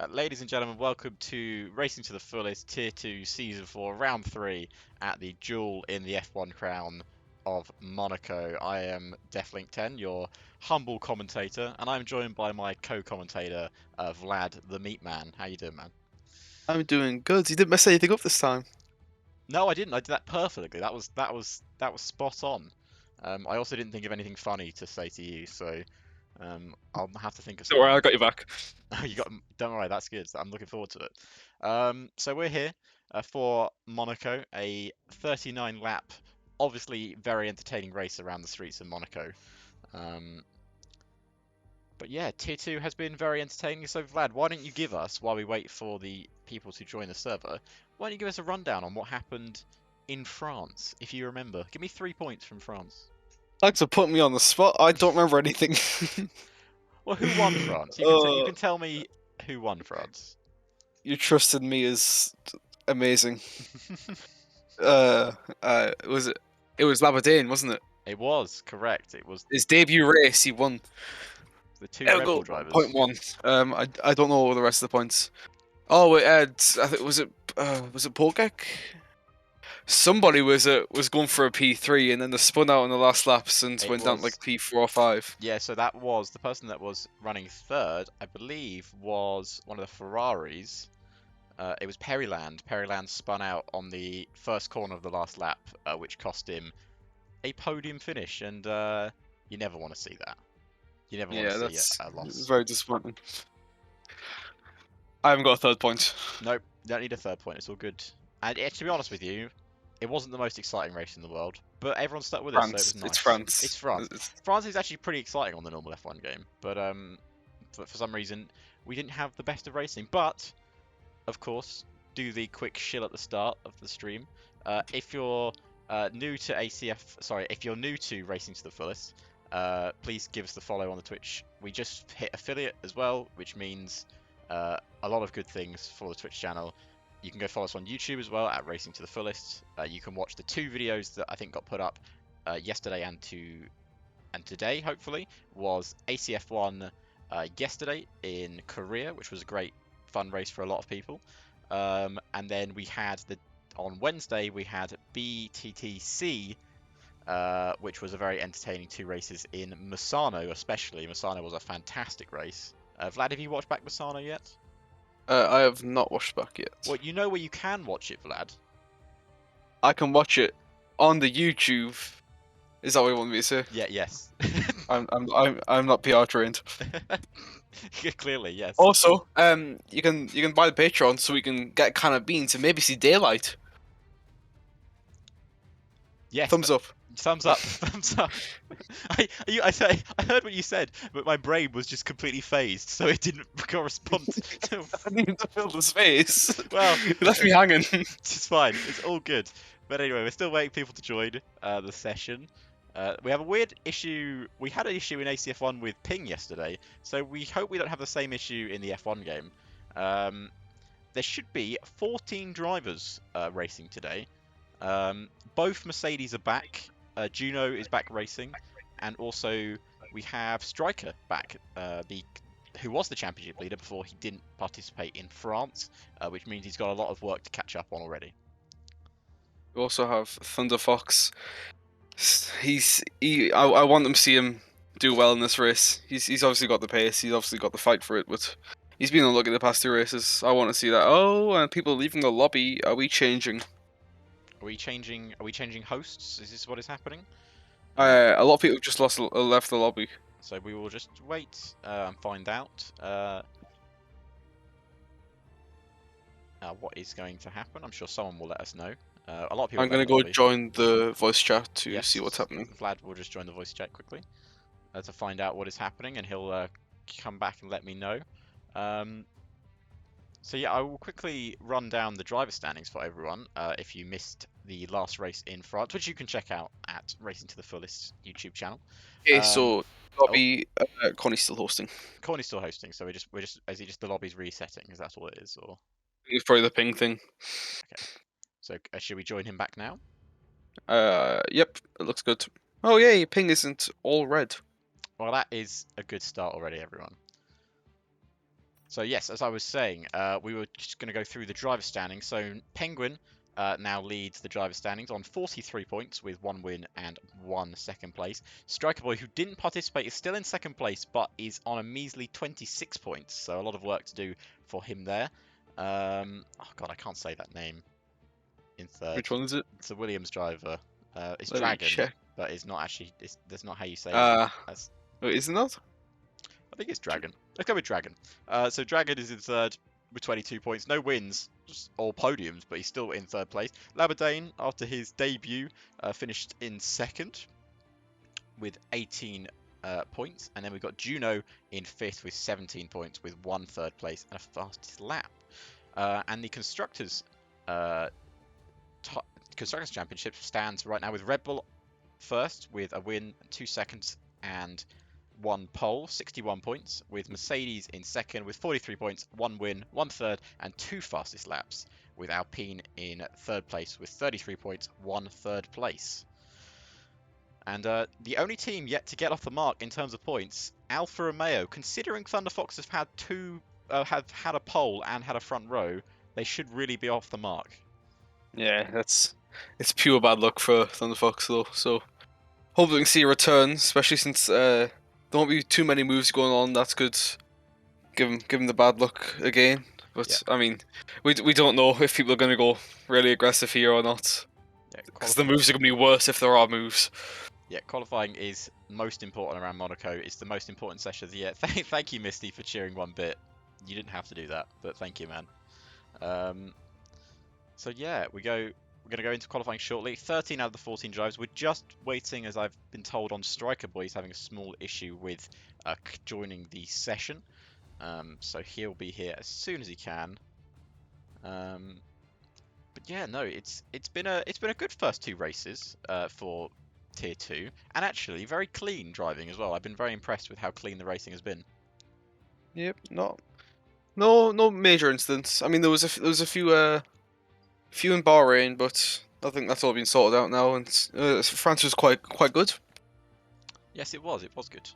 Ladies and gentlemen, welcome to Racing to the Fullest Tier 2 Season 4 Round 3 at the Duel in the F1 Crown of Monaco. I am Deathlink10, your humble commentator, and I'm joined by my co-commentator, Vlad the Meat Man. How you doing, man? I'm doing good. You didn't mess anything up this time. No, I didn't. I did that perfectly. That was spot on. I also didn't think of anything funny to say to you, so I'll have to think of Don't worry, something. I got your back. You got. Don't worry, that's good. I'm looking forward to it. So we're here for Monaco, a 39 lap, obviously very entertaining race around the streets of Monaco. Um, but yeah, Tier 2 has been very entertaining. So Vlad, why don't you give us, while we wait for the people to join the server, why don't you give us a rundown on what happened in France, if you remember? Give me 3 points from France. Thanks for putting me on the spot. I don't remember anything. Well, who won France? You uh, can tell me who won France. you trusted me is amazing. Uh, it was Labadane, wasn't it? It was correct. It was His debut race, he won. the two It'll Red Bull go point drivers. one. I don't know the rest of the points. Oh, wait, I think was it Polgak? Somebody was going for a P3 and then they spun out in the last laps and It went down to was like P4 or 5. Yeah, so that was the person that was running third, I believe, was one of the Ferraris. It was Periland. Periland spun out on the first corner of the last lap, which cost him a podium finish, and you never want to see that. You never want to Yeah, see that's a loss. very disappointing. I haven't got a third point. Nope, don't need a third point. It's all good. And to be honest with you, it wasn't the most exciting race in the world, but everyone stuck with us, so it was France. It's nice. It's France. France. France is actually pretty exciting on the normal F1 game, but for some reason we didn't have the best of racing. But of course, do the quick shill at the start of the stream. If you're new to ACF, sorry, if you're new to Racing to the Fullest, please give us the follow on the Twitch. We just hit affiliate as well, which means a lot of good things for the Twitch channel. You can go follow us on YouTube as well at Racing to the Fullest. You can watch the two videos that I think got put up yesterday and today, hopefully, was ACF1 yesterday in Korea, which was a great fun race for a lot of people. And then we had on Wednesday we had BTTC, which was a very entertaining two races in Misano, especially. Misano was a fantastic race. Vlad, have you watched back Misano yet? I have not watched back yet. Well, you know where you can watch it, Vlad. I can watch it on the YouTube. Is that what you want me to say? Yeah, yes. I'm not PR trained. Clearly, yes. Also, you can buy the Patreon so we can get a can of beans and maybe see daylight. Yes, Thumbs up. thumbs up, thumbs up. I heard what you said, but my brain was just completely phased, so it didn't correspond to. I need to fill the space. Well, You left me hanging. it's fine. It's all good. But anyway, we're still waiting for people to join the session. We have a weird issue. We had an issue in ACF1 with ping yesterday, so we hope we don't have the same issue in the F1 game. There should be 14 drivers racing today. Both Mercedes are back. Juno is back racing, and also we have Striker back, who was the championship leader before he didn't participate in France, which means he's got a lot of work to catch up on already. We also have Thunder Fox. I want them to see him do well in this race. He's obviously got the pace. He's obviously got the fight for it, but he's been unlucky the past two races. I want to see that. Oh, and people leaving the lobby. Are we changing? Are we changing? Are we changing hosts? Is this what is happening? A lot of people just left the lobby. So we will just wait and find out what is going to happen. I'm sure someone will let us know. A lot of people I'm have left gonna the go lobby. join the voice chat to Yes, see what's happening. Vlad will just join the voice chat quickly to find out what is happening, and he'll come back and let me know. So yeah, I will quickly run down the driver standings for everyone. If you missed the last race in France, which you can check out at Racing to the Fullest YouTube channel. Okay, Um, so lobby. Connie's still hosting. Corny's still hosting, so is it just the lobby's resetting? Is that all it is, or It's probably the ping thing. okay? So should we join him back now? Yep, it looks good. Oh yay, ping isn't all red. Well, that is a good start already, everyone. So yes, as I was saying, we were just going to go through the driver standings. So Penguin now leads the driver standings on 43 points with 1 win and 1 second place. Striker Boy, who didn't participate, is still in second place, but is on a measly 26 points. So a lot of work to do for him there. Oh god, I can't say that name in third. Which one is it? It's a Williams driver. It's Let me Dragon, check. but it's not actually. That's not how you say it. That's, Wait, isn't that? I think it's Dragon. Let's go with Dragon. So Dragon is in third with 22 points. No wins, just all podiums, but he's still in third place. Labadane, after his debut, finished in second with 18 points. And then we've got Juno in fifth with 17 points with 1 third place and a fastest lap. And the Constructors Championship stands right now with Red Bull first with a win, 2 seconds, and 1 pole, 61 points, with Mercedes in second with 43 points, 1 win, 1 third, and 2 fastest laps, with Alpine in third place with 33 points, 1 third place. And the only team yet to get off the mark in terms of points, Alfa Romeo. Considering Thunder Fox have had a pole and had a front row, they should really be off the mark. Yeah, it's pure bad luck for Thunder Fox though. So hopefully we can see a return, especially since there won't be too many moves going on. That's good. Give them the bad luck again. But Yeah. I mean, we don't know if people are going to go really aggressive here or not. Because the moves are going to be worse if there are moves. Yeah, qualifying is most important around Monaco. It's the most important session of the year. Thank you, Misty, for cheering one bit. You didn't have to do that, but thank you, man. So yeah, we're going to go into qualifying shortly. 13 out of the 14 drivers. We're just waiting, as I've been told, on Striker Boy. He's having a small issue with joining the session. So he'll be here as soon as he can. But yeah, no, it's been a good first 2 races for Tier 2, and actually very clean driving as well. I've been very impressed with how clean the racing has been. Yep, no major incidents. I mean, there was a few in Bahrain, but I think that's all been sorted out now, and France was quite good. Yes, it was good.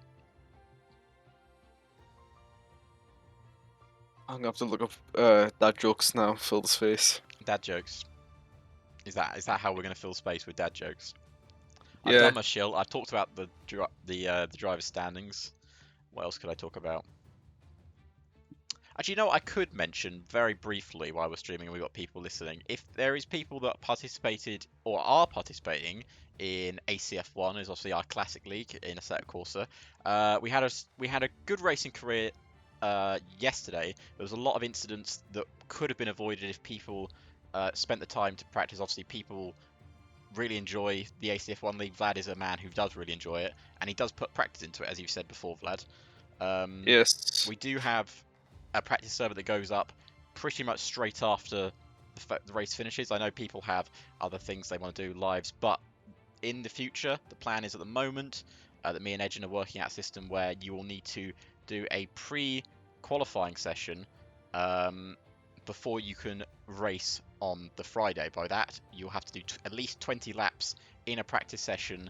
I'm gonna have to look up dad jokes now. Fill the space. Dad jokes. Is that how we're going to fill space with dad jokes? Yeah. I've done my shill. I've talked about the driver standings. What else could I talk about? Actually, you know what I could mention very briefly while we're streaming and we've got people listening. If there is people that participated or are participating in ACF1, is obviously our classic league in Assetto Corsa. We had a good racing career yesterday. There was a lot of incidents that could have been avoided if people spent the time to practice. Obviously, people really enjoy the ACF1 league. Vlad is a man who does really enjoy it, and he does put practice into it, as you've said before, Vlad. Yes. We do have a practice server that goes up pretty much straight after the race finishes. I know people have other things they want to do, lives, but in the future, the plan is at the moment that me and Edgen are working out a system where you will need to do a pre-qualifying session before you can race on the Friday. By that, you'll have to do at least 20 laps in a practice session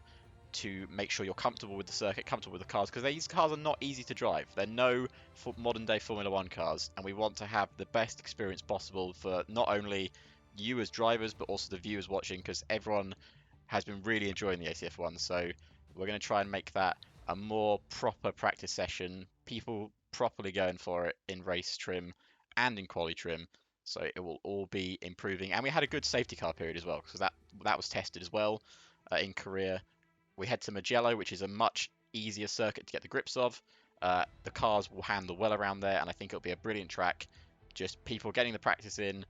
to make sure you're comfortable with the circuit, comfortable with the cars, because these cars are not easy to drive. They're no modern-day Formula 1 cars, and we want to have the best experience possible for not only you as drivers, but also the viewers watching, because everyone has been really enjoying the ACF1. So we're going to try and make that a more proper practice session, people properly going for it in race trim and in quali trim, so it will all be improving. And we had a good safety car period as well, because that was tested as well in Korea. We head to Mugello, which is a much easier circuit to get the grips of. The cars will handle well around there, and I think it'll be a brilliant track. Just people getting the practice in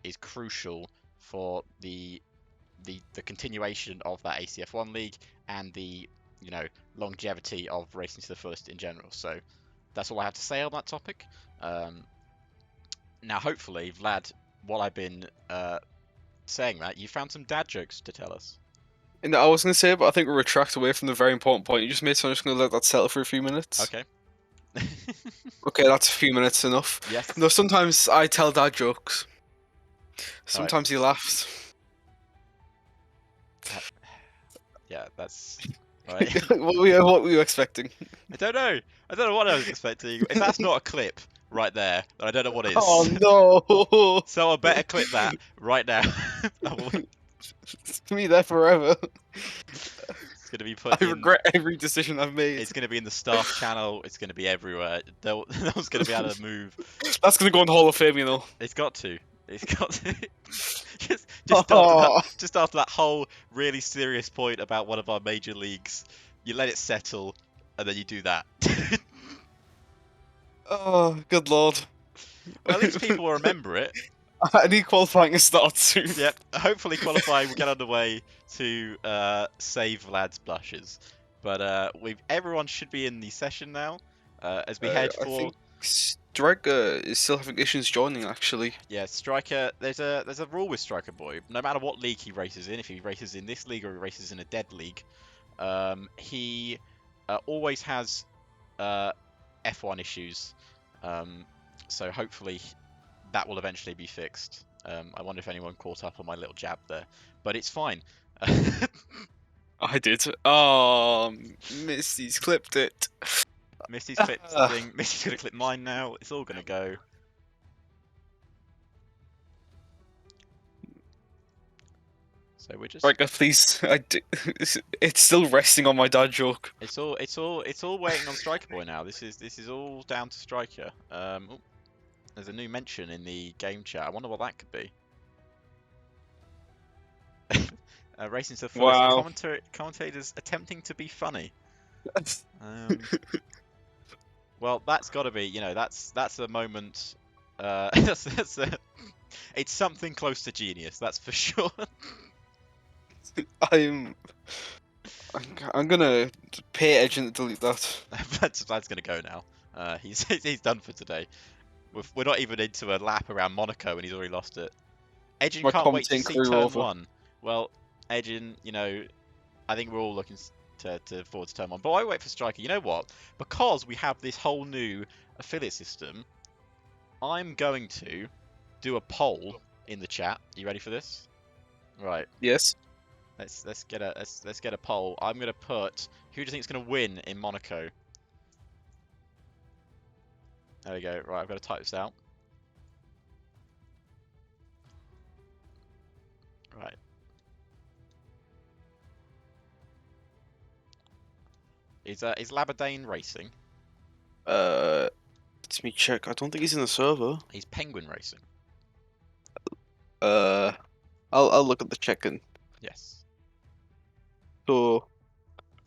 is crucial for the continuation of that ACF1 league and the longevity of racing to the fullest in general. So that's all I have to say on that topic. Now, hopefully, Vlad, while I've been saying that, you found some dad jokes to tell us. And I was going to say, but I think we'll retract away from the very important point you just made, so I'm just going to let that settle for a few minutes. Okay. Okay, that's a few minutes enough. Yes. No, sometimes I tell dad jokes. Sometimes he laughs. Yeah, that's... Right. What were you expecting? I don't know what I was expecting. If that's not a clip, right there. And I don't know what it Oh is. no! So I better click that right now. It's me there forever. It's gonna be I put in. regret every decision I've made. It's gonna be in the staff channel. It's gonna be everywhere. No one's gonna be able to move. That's gonna go in Hall of Fame, you know. It's got to. It's got to. Oh, Just after that whole really serious point about one of our major leagues, you let it settle, and then you do that. oh, good lord. Well, at least people will remember it. I need qualifying to start soon. Yep. Hopefully, qualifying will get underway to save Vlad's blushes. But everyone should be in the session now as we head I for. think Striker is still having issues joining, actually. Yeah, Striker. There's a rule with Striker Boy. No matter what league he races in, if he races in this league or he races in a dead league, he always has F1 issues. So hopefully that will eventually be fixed. I wonder if anyone caught up on my little jab there, but it's fine. I did. Oh, Misty's clipped it. Misty's clipped the Ah. thing. Misty's gonna clip mine now. It's all gonna go. So we're just. Striker, please. It's still resting on my dad joke. It's all waiting on Striker Boy now. This is all down to Striker. Oh, there's a new mention in the game chat. I wonder what that could be. Racing to the fullest. Wow. Commentators attempting to be funny. Well, that's got to be. That's a moment. It's something close to genius. That's for sure. I'm gonna pay agent to delete that. That's gonna go now. He's done for today. We're not even into a lap around Monaco and he's already lost it. Edgin My can't wait to commentating see career turn over. 1. Well, Edgin, I think we're all looking forward to turn 1. But I wait for Striker. You know what? Because we have this whole new affiliate system, I'm going to do a poll in the chat. You ready for this? Right. Yes. Let's get a poll. I'm gonna put who do you think is gonna win in Monaco? There we go. Right, I've got to type this out. Right. Is Labadane racing? Let me check. I don't think he's in the server. He's Penguin racing. I'll look at the check-in. Yes. So,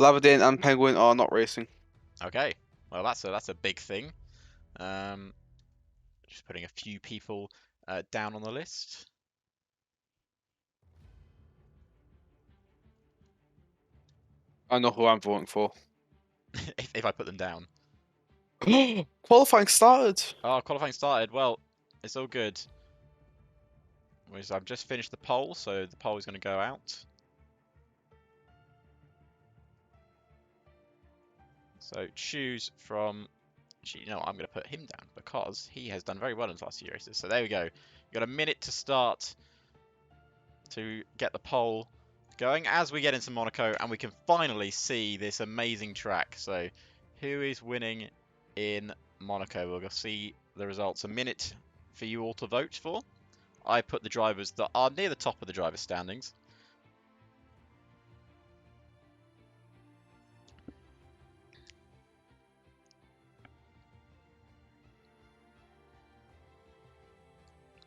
Labadane and Penguin are not racing. Okay. Well, that's a big thing. Just putting a few people down on the list. I know who I'm voting for. if I put them down. Qualifying started. Oh, qualifying started. Well, it's all good. I've just finished the poll, so the poll is going to go out. So choose from. Actually, I'm going to put him down because he has done very well in the last few races. So there we go. You've got a minute to start to get the poll going as we get into Monaco and we can finally see this amazing track. So who is winning in Monaco? We'll see the results. A minute for you all to vote for. I put the drivers that are near the top of the driver standings.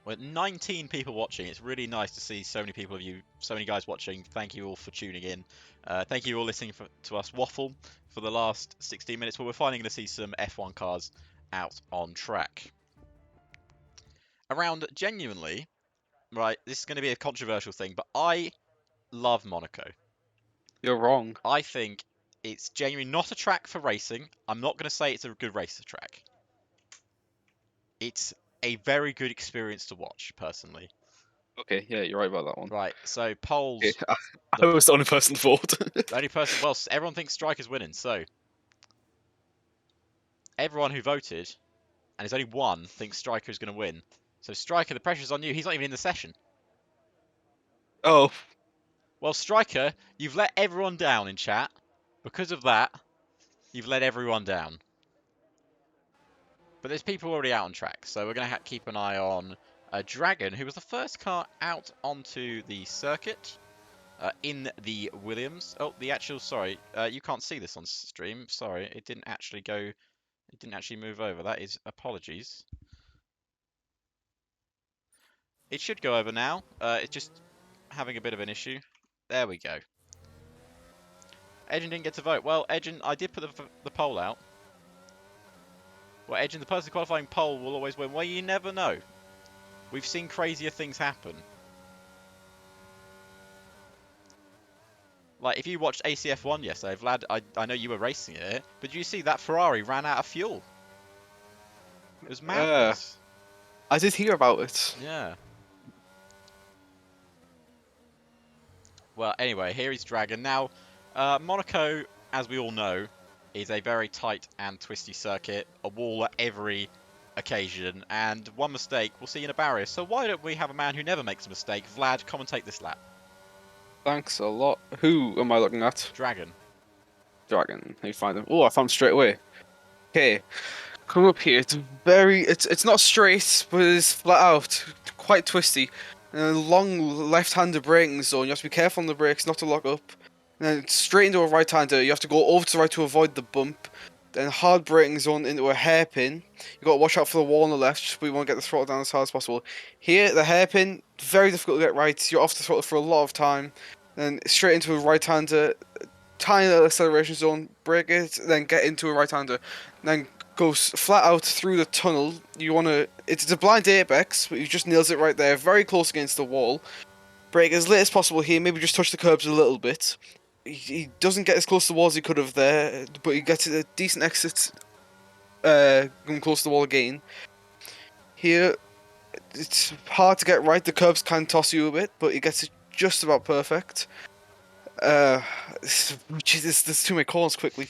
With 19 people watching, it's really nice to see so many guys watching. Thank you all for tuning in. Thank you all listening to us waffle for the last 16 minutes. Well, we're finally going to see some F1 cars out on track. Around genuinely, right, this is going to be a controversial thing, but I love Monaco. You're wrong. I think it's genuinely not a track for racing. I'm not going to say it's a good racer track. It's a very good experience to watch, personally. Okay, yeah, you're right about that one. Right, so polls. Okay, I was the only person to vote. The only person. Well, everyone thinks Striker's winning, so everyone who voted, and there's only one, thinks Striker is going to win. So Striker, the pressure's on you. He's not even in the session. Oh. Well, Striker, you've let everyone down in chat. Because of that, you've let everyone down. But there's people already out on track, so we're going to keep an eye on Dragon, who was the first car out onto the circuit in the Williams. Oh, the actual, sorry, you can't see this on stream. Sorry, it didn't actually go, it didn't actually move over. That is apologies. It should go over now. It's just having a bit of an issue. There we go. Edgen didn't get to vote. Well, Edgen, I did put the poll out. Well, Edgen, the person qualifying pole will always win. Well, you never know. We've seen crazier things happen. Like, if you watched ACF1 yesterday, Vlad, I know you were racing it, but did you see that Ferrari ran out of fuel? It was madness. I did hear about it. Yeah. Well, anyway, here is Dragon. Now, Monaco, as we all know, is a very tight and twisty circuit, a wall at every occasion, and one mistake will see you in a barrier. So why don't we have a man who never makes a mistake? Vlad, commentate this lap. Thanks a lot. Who am I looking at? Dragon. Dragon. How you find him? Oh, I found him straight away. Okay, come up here. It's not straight, but it's flat out, quite twisty. And a long left-hander braking zone. You have to be careful on the brakes, not to lock up. And then straight into a right-hander. You have to go over to the right to avoid the bump. Then hard braking zone into a hairpin. You got to watch out for the wall on the left, but you want to get the throttle down as hard as possible. Here, the hairpin, very difficult to get right. You're off the throttle for a lot of time. Then straight into a right-hander. Tiny little acceleration zone, brake it, then get into a right-hander, then goes flat out through the tunnel. You want to, it's a blind apex, but he just nails it right there, very close against the wall. Brake as late as possible here, maybe just touch the curbs a little bit. He doesn't get as close to the wall as he could have there, but he gets a decent exit, going close to the wall again. Here, it's hard to get right, the curbs can toss you a bit, but he gets it just about perfect. Jesus, there's too many calls quickly.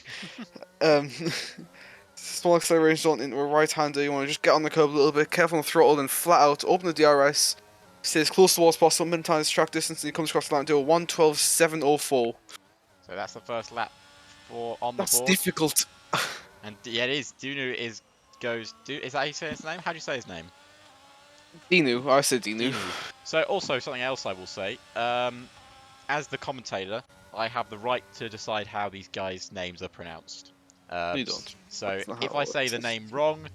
Small acceleration zone into a right-hander. You want to just get on the curb a little bit, careful on the throttle, then flat out, open the DRS, stay as close to the wall as possible, minimize track distance, and he comes across the line, do a 1:12.704. So that's the first lap for on the That's board. difficult. And yeah, it is. Dunu is is that how you say his name? How do you say his name? Dinu, I said Dinu. So also something else I will say. As the commentator, I have the right to decide how these guys' names are pronounced. You don't. So if I say the name wrong,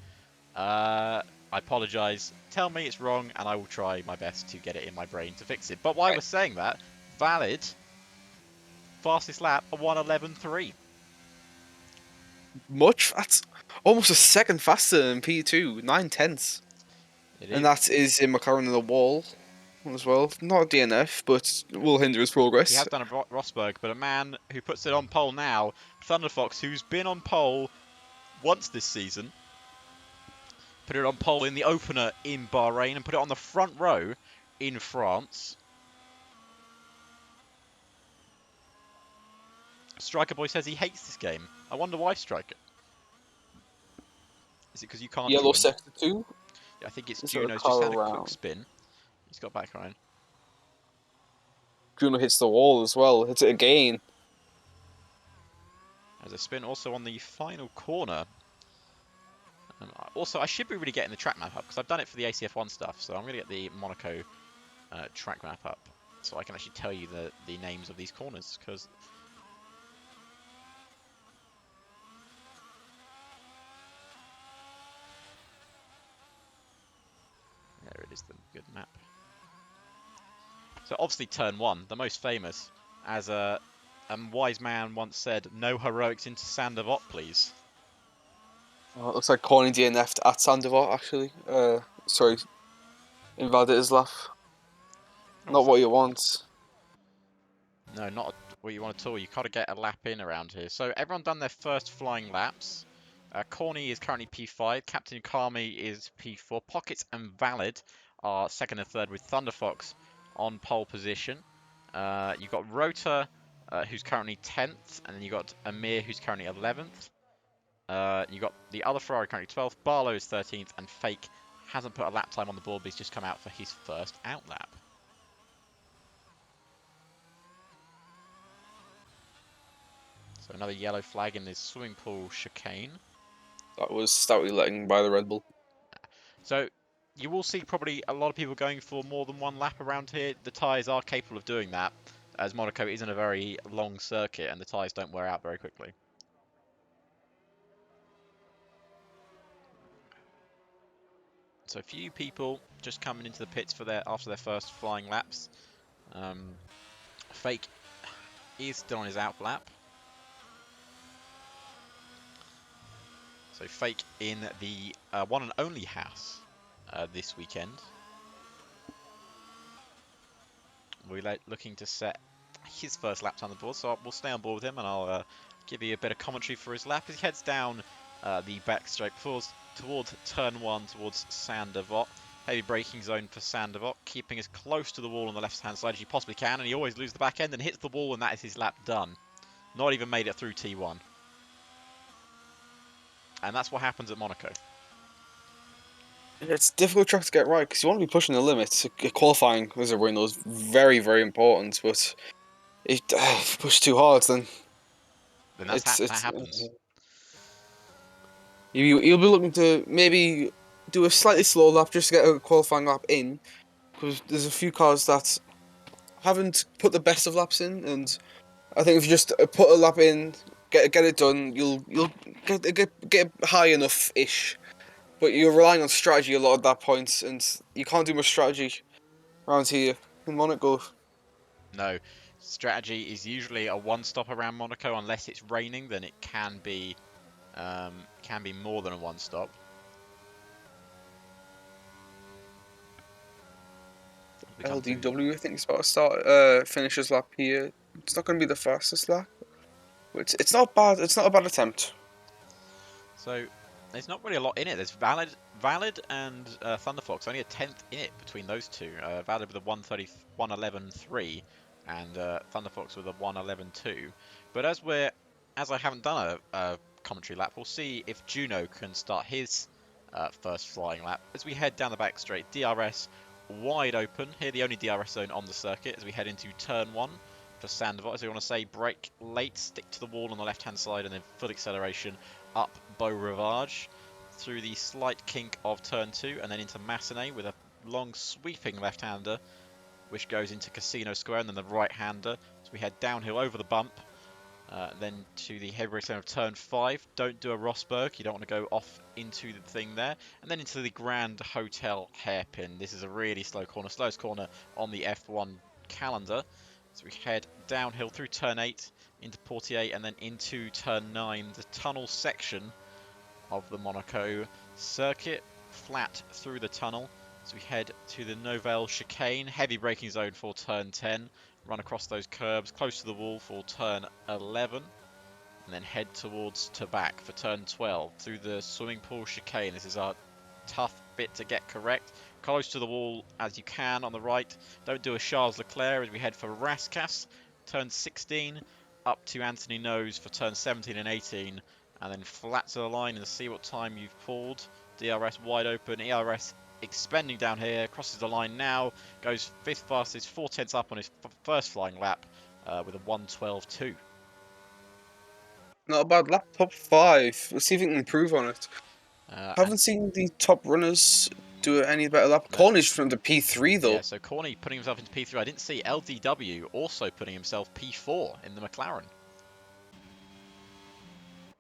I apologise. Tell me it's wrong, and I will try my best to get it in my brain to fix it. But while we're saying that, valid. Fastest lap, a 1:11.3. Much? That's almost a second faster than P2, 9/10. And that is in McLaren in the wall as well. Not a DNF, but will hinder his progress. He has done a Rosberg, but a man who puts it on pole now, Thunderfox, who's been on pole once this season, put it on pole in the opener in Bahrain and put it on the front row in France. Striker Boy says he hates this game. I wonder why, Striker. Is it because you can't Yellow join? sector 2? Yeah, I think it's Juno's just had a quick spin. He's got back on. Juno hits the wall as well. Hits it again. There's a spin also on the final corner. Also, I should be really getting the track map up because I've done it for the ACF1 stuff. So I'm going to get the Monaco track map up so I can actually tell you the names of these corners. Because there it is, the good map. So obviously turn 1, the most famous, as a wise man once said, no heroics into Sandavot, please. Oh, it looks like Corny DNF'd at Sandavot, actually. Sorry. Invalid his laugh. Not what you want. No, not what you want at all. You got to get a lap in around here. So everyone done their first flying laps. Corny is currently P5. Captain Kami is P4. Pockets and Valid are second and third with Thunderfox on pole position. You've got Rota, who's currently 10th. And then you've got Amir, who's currently 11th. You've got the other Ferrari currently 12th. Barlow is 13th. And Fake hasn't put a lap time on the board, but he's just come out for his first out lap. So another yellow flag in this swimming pool chicane. That was stoutly letting by the Red Bull. So you will see probably a lot of people going for more than one lap around here. The tyres are capable of doing that, as Monaco isn't a very long circuit and the tyres don't wear out very quickly. So a few people just coming into the pits for after their first flying laps. Fake is still on his out lap. So Fake in the one and only house this weekend. We're looking to set his first lap on the board, so we'll stay on board with him and I'll give you a bit of commentary for his lap as he heads down the back straight towards turn 1 towards Sandervot. Heavy braking zone for Sandervot, keeping as close to the wall on the left hand side as he possibly can, and he always loses the back end and hits the wall, and that is his lap done. Not even made it through T1. And that's what happens at Monaco. It's a difficult track to get right because you want to be pushing the limits. Qualifying as a win was very, very important, but if you push too hard, then that happens. You'll be looking to maybe do a slightly slow lap just to get a qualifying lap in, because there's a few cars that haven't put the best of laps in, and I think if you just put a lap in, get it done, you'll get high enough ish. But you're relying on strategy a lot at that point, and you can't do much strategy around here in Monaco. No, strategy is usually a one stop around Monaco unless it's raining. Then it can be more than a one stop. LDW, I think, is about to start finish his lap here. It's not going to be the fastest lap, but it's not bad. It's not a bad attempt. So there's not really a lot in it. There's Valid and Thunderfox, only a tenth in it between those two. Valid with a 111.3 and Thunderfox with a 111.2. But as I haven't done a commentary lap, we'll see if Juno can start his first flying lap as we head down the back straight. DRS wide open here, the only DRS zone on the circuit as we head into turn 1 for Sandoval. As we want to say, brake late, stick to the wall on the left hand side, and then full acceleration up Beau Rivage through the slight kink of turn 2 and then into Massenet with a long sweeping left-hander which goes into Casino Square, and then the right-hander as we head downhill over the bump, then to the heavy return of turn 5. Don't do a Rosberg, you don't want to go off into the thing there, and then into the Grand Hotel hairpin. This is a really slow corner, slowest corner on the F1 calendar. So we head downhill through turn 8 into Portier and then into turn 9, the tunnel section of the Monaco circuit, flat through the tunnel. So we head to the Novelle chicane, heavy braking zone for turn 10, run across those curbs, close to the wall for turn 11, and then head towards Tabac for turn 12, through the swimming pool chicane. This is our tough bit to get correct. Close to the wall as you can on the right. Don't do a Charles Leclerc as we head for Rascasse, turn 16, up to Anthony Nose for turn 17 and 18, and then flat to the line and see what time you've pulled. DRS wide open, ERS expending down here, crosses the line now, goes 5th fastest, 4 tenths up on his first flying lap with a 1:12.2. Not a bad lap, top 5. Let's see if we can improve on it. Haven't seen the top runners do any better lap. No. Cornish from the P3 though. Yeah, so Corny putting himself into P3. I didn't see LDW also putting himself P4 in the McLaren.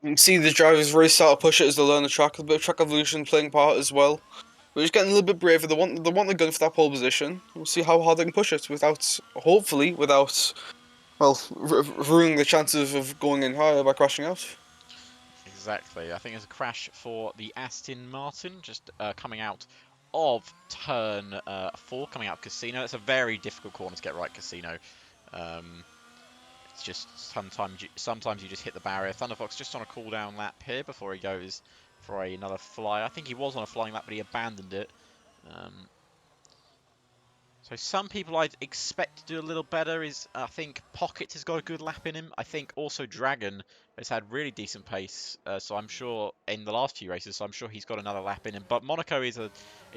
You can see the drivers really start to push it as they learn the track. A bit of track evolution playing part as well. We're just getting a little bit braver. They want the gun for that pole position. We'll see how hard they can push it without, hopefully, without, well, ruining the chances of going in higher by crashing out. Exactly. I think there's a crash for the Aston Martin just coming out of turn 4, coming out of Casino. It's a very difficult corner to get right, Casino. It's just sometimes you just hit the barrier. Thunderfox just on a cool down lap here before he goes for another fly. I think he was on a flying lap, but he abandoned it. So some people I'd expect to do a little better is, I think Pocket has got a good lap in him. I think also Dragon has had really decent pace, so I'm sure in the last few races, so I'm sure he's got another lap in him. But Monaco is a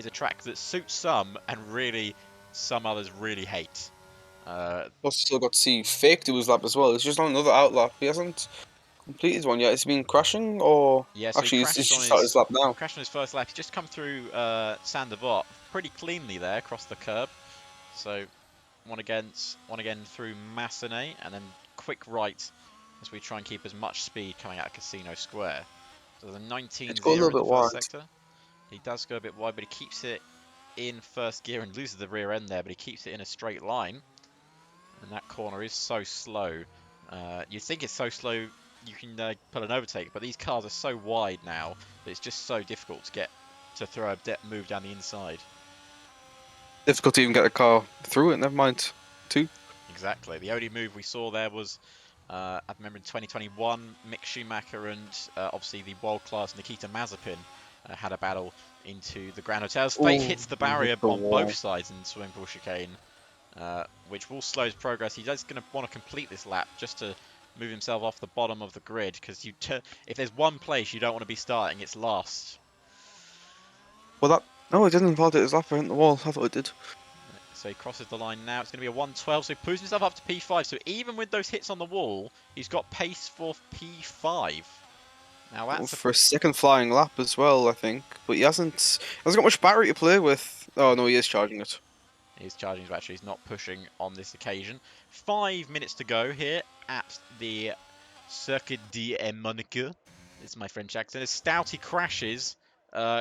track that suits some and really some others really hate. Also still got to see Fake do his lap as well. It's just on another outlap. He hasn't completed one yet. Has he been crashing or Yeah, so he actually? He's crashed just on started his lap now. his first lap. He's just come through Sandavot pretty cleanly there across the curb. So one again through Massenet, and then quick right as we try and keep as much speed coming out of Casino Square. So the It's got a 19-0 little in the bit first wide. sector. He does go a bit wide, but he keeps it in first gear and loses the rear end there, but he keeps it in a straight line. And that corner is so slow. You think it's so slow you can put an overtake, but these cars are so wide now that it's just so difficult to get to throw a move down the inside. Difficult to even get the car through it. Never mind. Two. Exactly. The only move we saw there was, I remember in 2021, Mick Schumacher and obviously the world-class Nikita Mazepin had a battle into the Grand Hotel. Fate Oh, hits the he hit barrier the on both wall. sides in swimming pool chicane, which will slow his progress. He's just going to want to complete this lap just to move himself off the bottom of the grid, because if there's one place you don't want to be starting, it's last. Well, that no, it didn't involve it. His lap hit the wall. I thought it did. So he crosses the line now. It's going to be a 112. So he moves himself up to P5. So even with those hits on the wall, he's got pace for P5. Now that's For a second flying lap as well, I think. But he hasn't got much battery to play with. Oh no, he is charging it. He's charging his battery. He's not pushing on this occasion. 5 minutes to go here at the Circuit de Monaco. It's my French accent. As Stouty crashes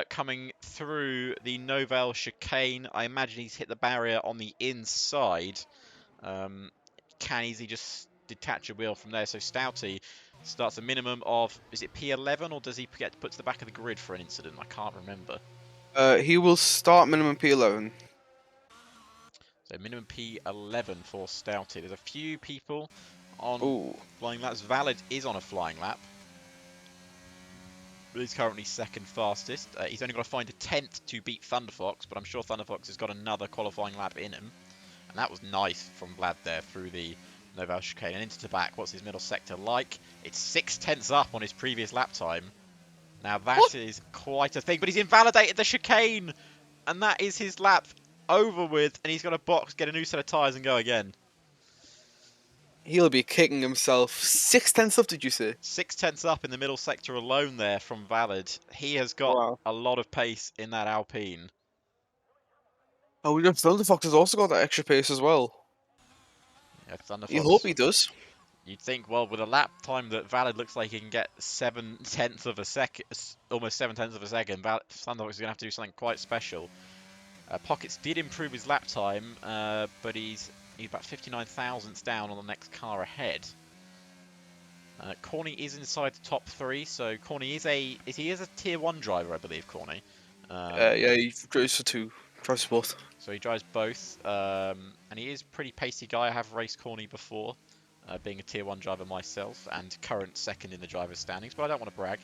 coming through the Nouvelle chicane. I imagine he's hit the barrier on the inside. Can easily just detach a wheel from there. So Stouty starts a minimum of, is it P11 or does he get put to the back of the grid for an incident? I can't remember. He will start minimum P11. So minimum P11 for Stouty. There's a few people on Oh, flying laps. Valid is on a flying lap, but he's currently second fastest. He's only got to find a 10th to beat Thunderfox, but I'm sure Thunderfox has got another qualifying lap in him. And that was nice from Vlad there through the Nouvelle chicane and into the back. What's his middle sector like? It's 6/10 up on his previous lap time. Now that is quite a thing, but he's invalidated the chicane, and that is his lap over with, and he's got to box, get a new set of tyres and go again. he'll be kicking himself. 6/10 up, did you say? 6/10 up in the middle sector alone there from Valid. He has got Wow. a lot of pace in that Alpine. Oh, we know Thunderfox has also got that extra pace as well. Yeah, You hope Thunderfox. he does. You'd think, well, with a lap time that Valid looks like he can get 7/10 of a second, almost 7/10 of a second, Thunderfox is going to have to do something quite special. Pockets did improve his lap time, but he's about 59 thousandths down on the next car ahead. Corny is inside the top 3, so Corny is a tier 1 driver, I believe. Corny. Yeah, he drives for two. Drives for both. So he drives both, and he is a pretty pacey guy. I have raced Corny before, being a tier 1 driver myself, and current second in the driver's standings, but I don't want to brag.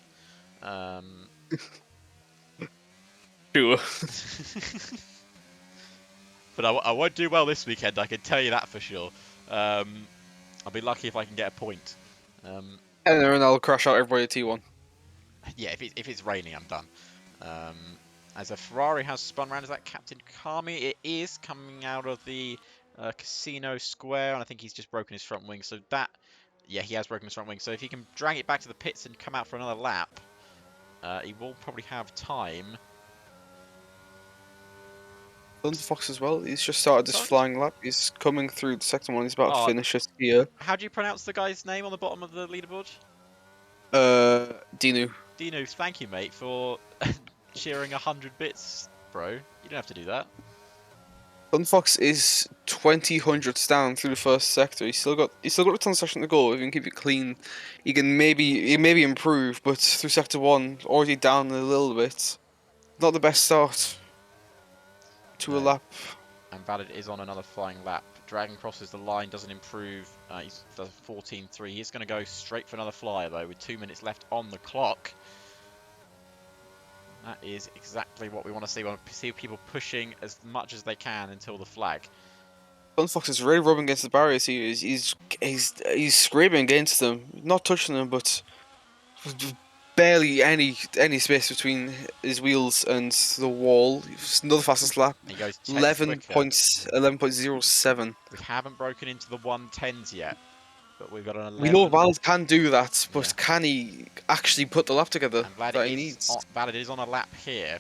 Sure. But I won't do well this weekend, I can tell you that for sure. I'll be lucky if I can get a point. And then I'll crash out everybody at T1. Yeah, if it's raining, I'm done. As a Ferrari has spun around, is that Captain Kami? It is coming out of the Casino Square, and I think he's just broken his front wing. So that, yeah, he has broken his front wing. So if he can drag it back to the pits and come out for another lap, he will probably have time. Thunderfox as well. He's just started this Sorry? flying lap. He's coming through the sector one. He's about to Oh, finish it here. how do you pronounce the guy's name on the bottom of the leaderboard? Dinu. Dino, thank you, mate, for cheering 100 bits, bro. You don't have to do that. Thunderfox is 20 hundredths down through the first sector. He's still got a ton of section to go. If he can keep it clean, he maybe improve. But through sector one, already down a little bit. Not the best start to a No. lap. And Valid is on another flying lap. Dragon crosses the line, doesn't improve. He does 14.3. He's going to go straight for another flyer, though, with 2 minutes left on the clock. That is exactly what we want to see. We want to see people pushing as much as they can until the flag. Thunderfox is really rubbing against the barriers here. He's scraping against them, not touching them, but barely any space between his wheels and the wall. Another fastest lap. He goes 10th 11 quicker. points, 11.07. We haven't broken into the 110s yet. But we've got an We know 11. Valid can do that, Yeah. but can he actually put the lap together And that he needs? Valid is on a lap here.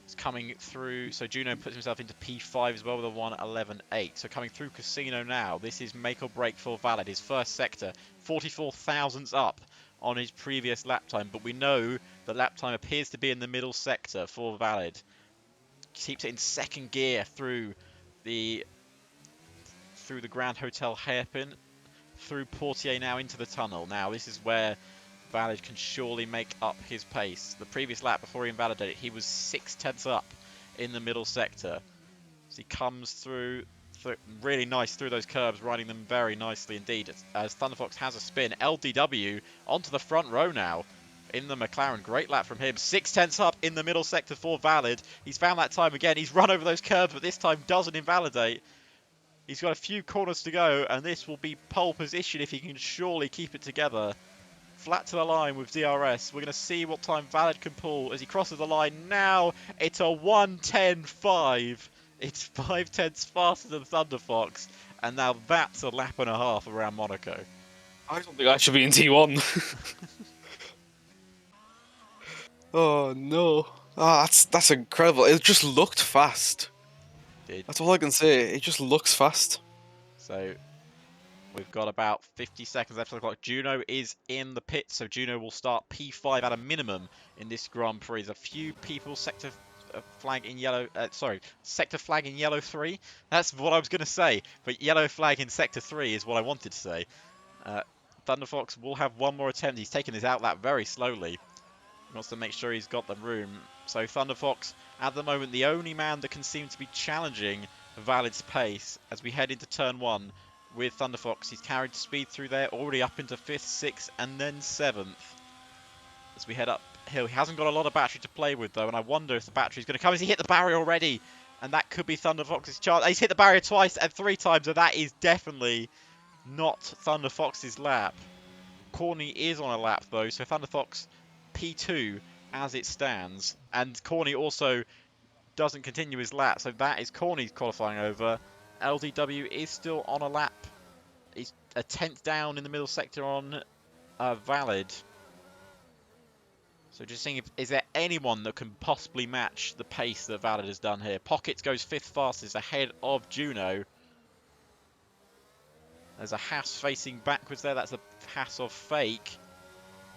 It's coming through. So Juno puts himself into P5 as well with a 1:11.8. So coming through Casino now. This is make or break for Valid. His first sector, 44 thousandths up on his previous lap time. But we know the lap time appears to be in the middle sector for Valid. Keeps it in second gear through the Grand Hotel hairpin, through Portier now into the tunnel. Now this is where Valid can surely make up his pace. The previous lap before he invalidated, he was 6 tenths up in the middle sector. So he comes through really nice through those curves, riding them very nicely indeed. As Thunderfox has a spin, LDW onto the front row now in the McLaren. Great lap from him. 6 tenths up in the middle sector for Valid. He's found that time again. He's run over those curves, but this time doesn't invalidate. He's got a few corners to go, and this will be pole position if he can surely keep it together. Flat to the line with DRS. We're going to see what time Valid can pull as he crosses the line. Now it's a 1:10.5. It's 5 tenths faster than Thunderfox, and now that's a lap and a half around Monaco. I don't think I should be in T1. Oh no. Ah, that's incredible. It just looked fast. That's all I can say. It just looks fast. So we've got about 50 seconds left on the clock. Juno is in the pit, so Juno will start P5 at a minimum in this Grand Prix. There's a few people sector flag in yellow. Sector flag in yellow 3. That's what I was going to say, but yellow flag in sector 3 is what I wanted to say. Thunderfox will have one more attempt. He's taking his outlap very slowly. He wants to make sure he's got the room. So Thunderfox, at the moment, the only man that can seem to be challenging Valid's pace as we head into turn 1 with Thunderfox. He's carried speed through there, already up into 5th, 6th, and then 7th. As we head uphill, he hasn't got a lot of battery to play with, though, and I wonder if the battery's going to come. Has he hit the barrier already? And that could be Thunderfox's chance. He's hit the barrier twice and 3 times, and that is definitely not Thunderfox's lap. Corny is on a lap, though, so Thunderfox P2 as it stands. And Corny also doesn't continue his lap, so that is Corny's qualifying over. LDW is still on a lap. He's a 10th down in the middle sector on Valid. So just seeing, is there anyone that can possibly match the pace that Valid has done here? Pockets goes 5th fastest ahead of Juno. There's a Haas facing backwards there. That's a Haas of Fake.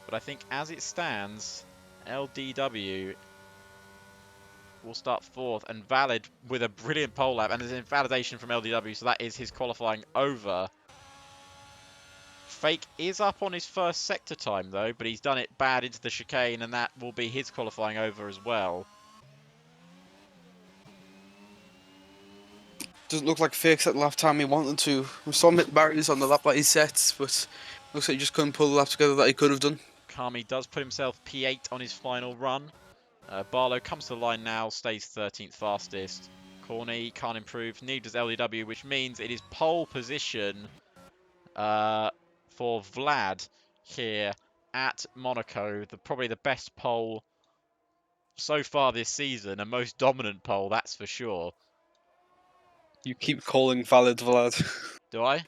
But I think as it stands, LDW will start 4th, and Valid with a brilliant pole lap, and there's an invalidation from LDW, so that is his qualifying over. Fake is up on his first sector time, though, but he's done it bad into the chicane, and that will be his qualifying over as well. Doesn't look like Fake set the lap time he wanted to. We saw him hit barriers on the lap that he set, but looks like he just couldn't pull the lap together that he could have done. Kami does put himself P8 on his final run. Barlow comes to the line now, stays 13th fastest. Corny can't improve, neither does LDW, which means it is pole position for Vlad here at Monaco. Probably the best pole so far this season, a most dominant pole, that's for sure. You keep calling Valid Vlad. Do I?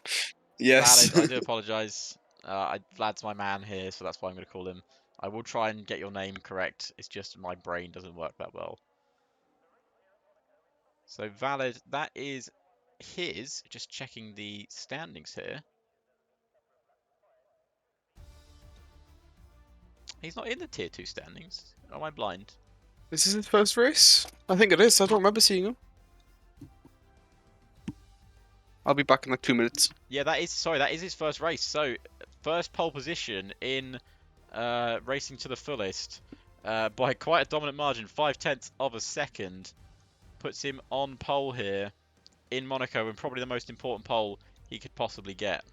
Yes. Valid, I do apologise. Vlad's my man here, so that's why I'm going to call him. I will try and get your name correct. It's just my brain doesn't work that well. So Valid, that is his. Just checking the standings here. He's not in the tier 2 standings. Am I blind? This is his first race? I think it is. I don't remember seeing him. I'll be back in like 2 minutes. Yeah, that is his first race. So, first pole position in racing to the fullest by quite a dominant margin, 5/10 of a second, puts him on pole here in Monaco, and probably the most important pole he could possibly get.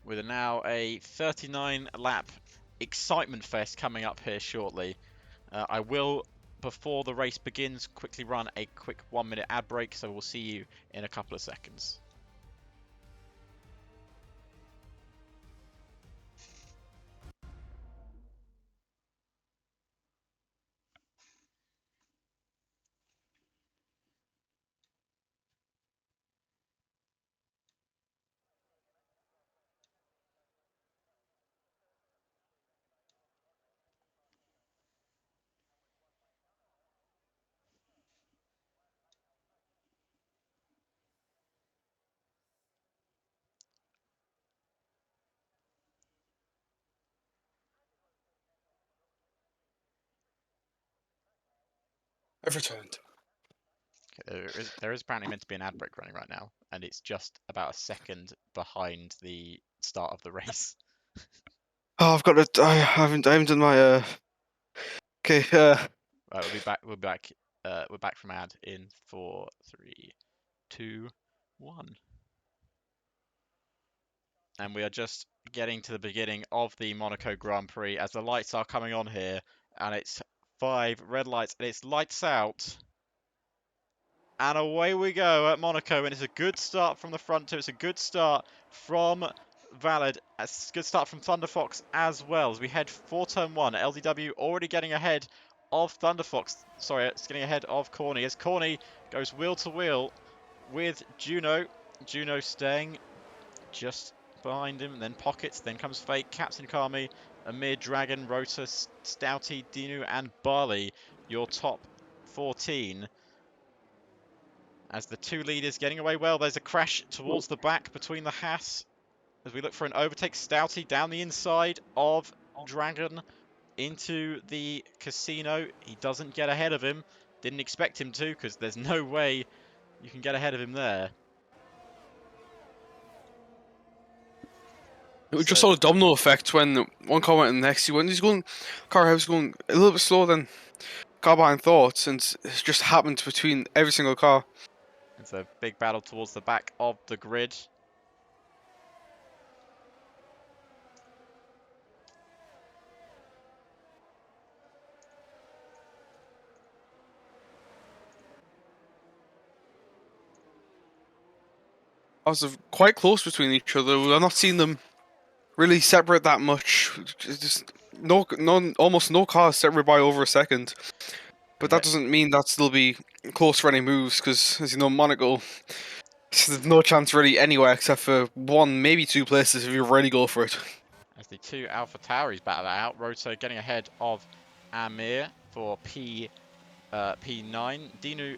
With now a 39 lap excitement fest coming up here shortly. I will, before the race begins, quickly run a quick 1-minute ad break, so we'll see you in a couple of seconds. I've returned. There is apparently meant to be an ad break running right now, and it's just about a second behind the start of the race. Oh, I've got it. I haven't done my. Okay. Right, we'll be back. We're back from ad in 4, 3, 2, 1. And we are just getting to the beginning of the Monaco Grand Prix as the lights are coming on here, and it's 5 red lights, and it's lights out. And away we go at Monaco, and it's a good start from the front two. It's a good start from Valid. It's a good start from Thunderfox as well as we head for turn 1. LDW already getting ahead of Thunderfox. Sorry, it's getting ahead of Corny as Corny goes wheel to wheel with Juno. Juno staying just behind him, then Pockets, then comes Fake, Captain Kami, Amir, Dragon, Rota, Stouty, Dinu, and Barley, your top 14. As the two leaders getting away well, there's a crash towards the back between the Haas as we look for an overtake. Stouty down the inside of Dragon into the casino. He doesn't get ahead of him. Didn't expect him to, because there's no way you can get ahead of him there. We just saw a domino effect when one car went in the next. Car was going a little bit slower than car behind thought, and it's just happened between every single car. It's a big battle towards the back of the grid. Cars are quite close between each other. I've not seen them really separate that much. Just almost no cars separate by over a second. But that doesn't mean that still be close for any moves, because as you know, Monaco, there's no chance really anywhere except for 1, maybe 2 places if you really go for it. As the two Alpha Tauris battle that out, Roto getting ahead of Amir for P9. Dinu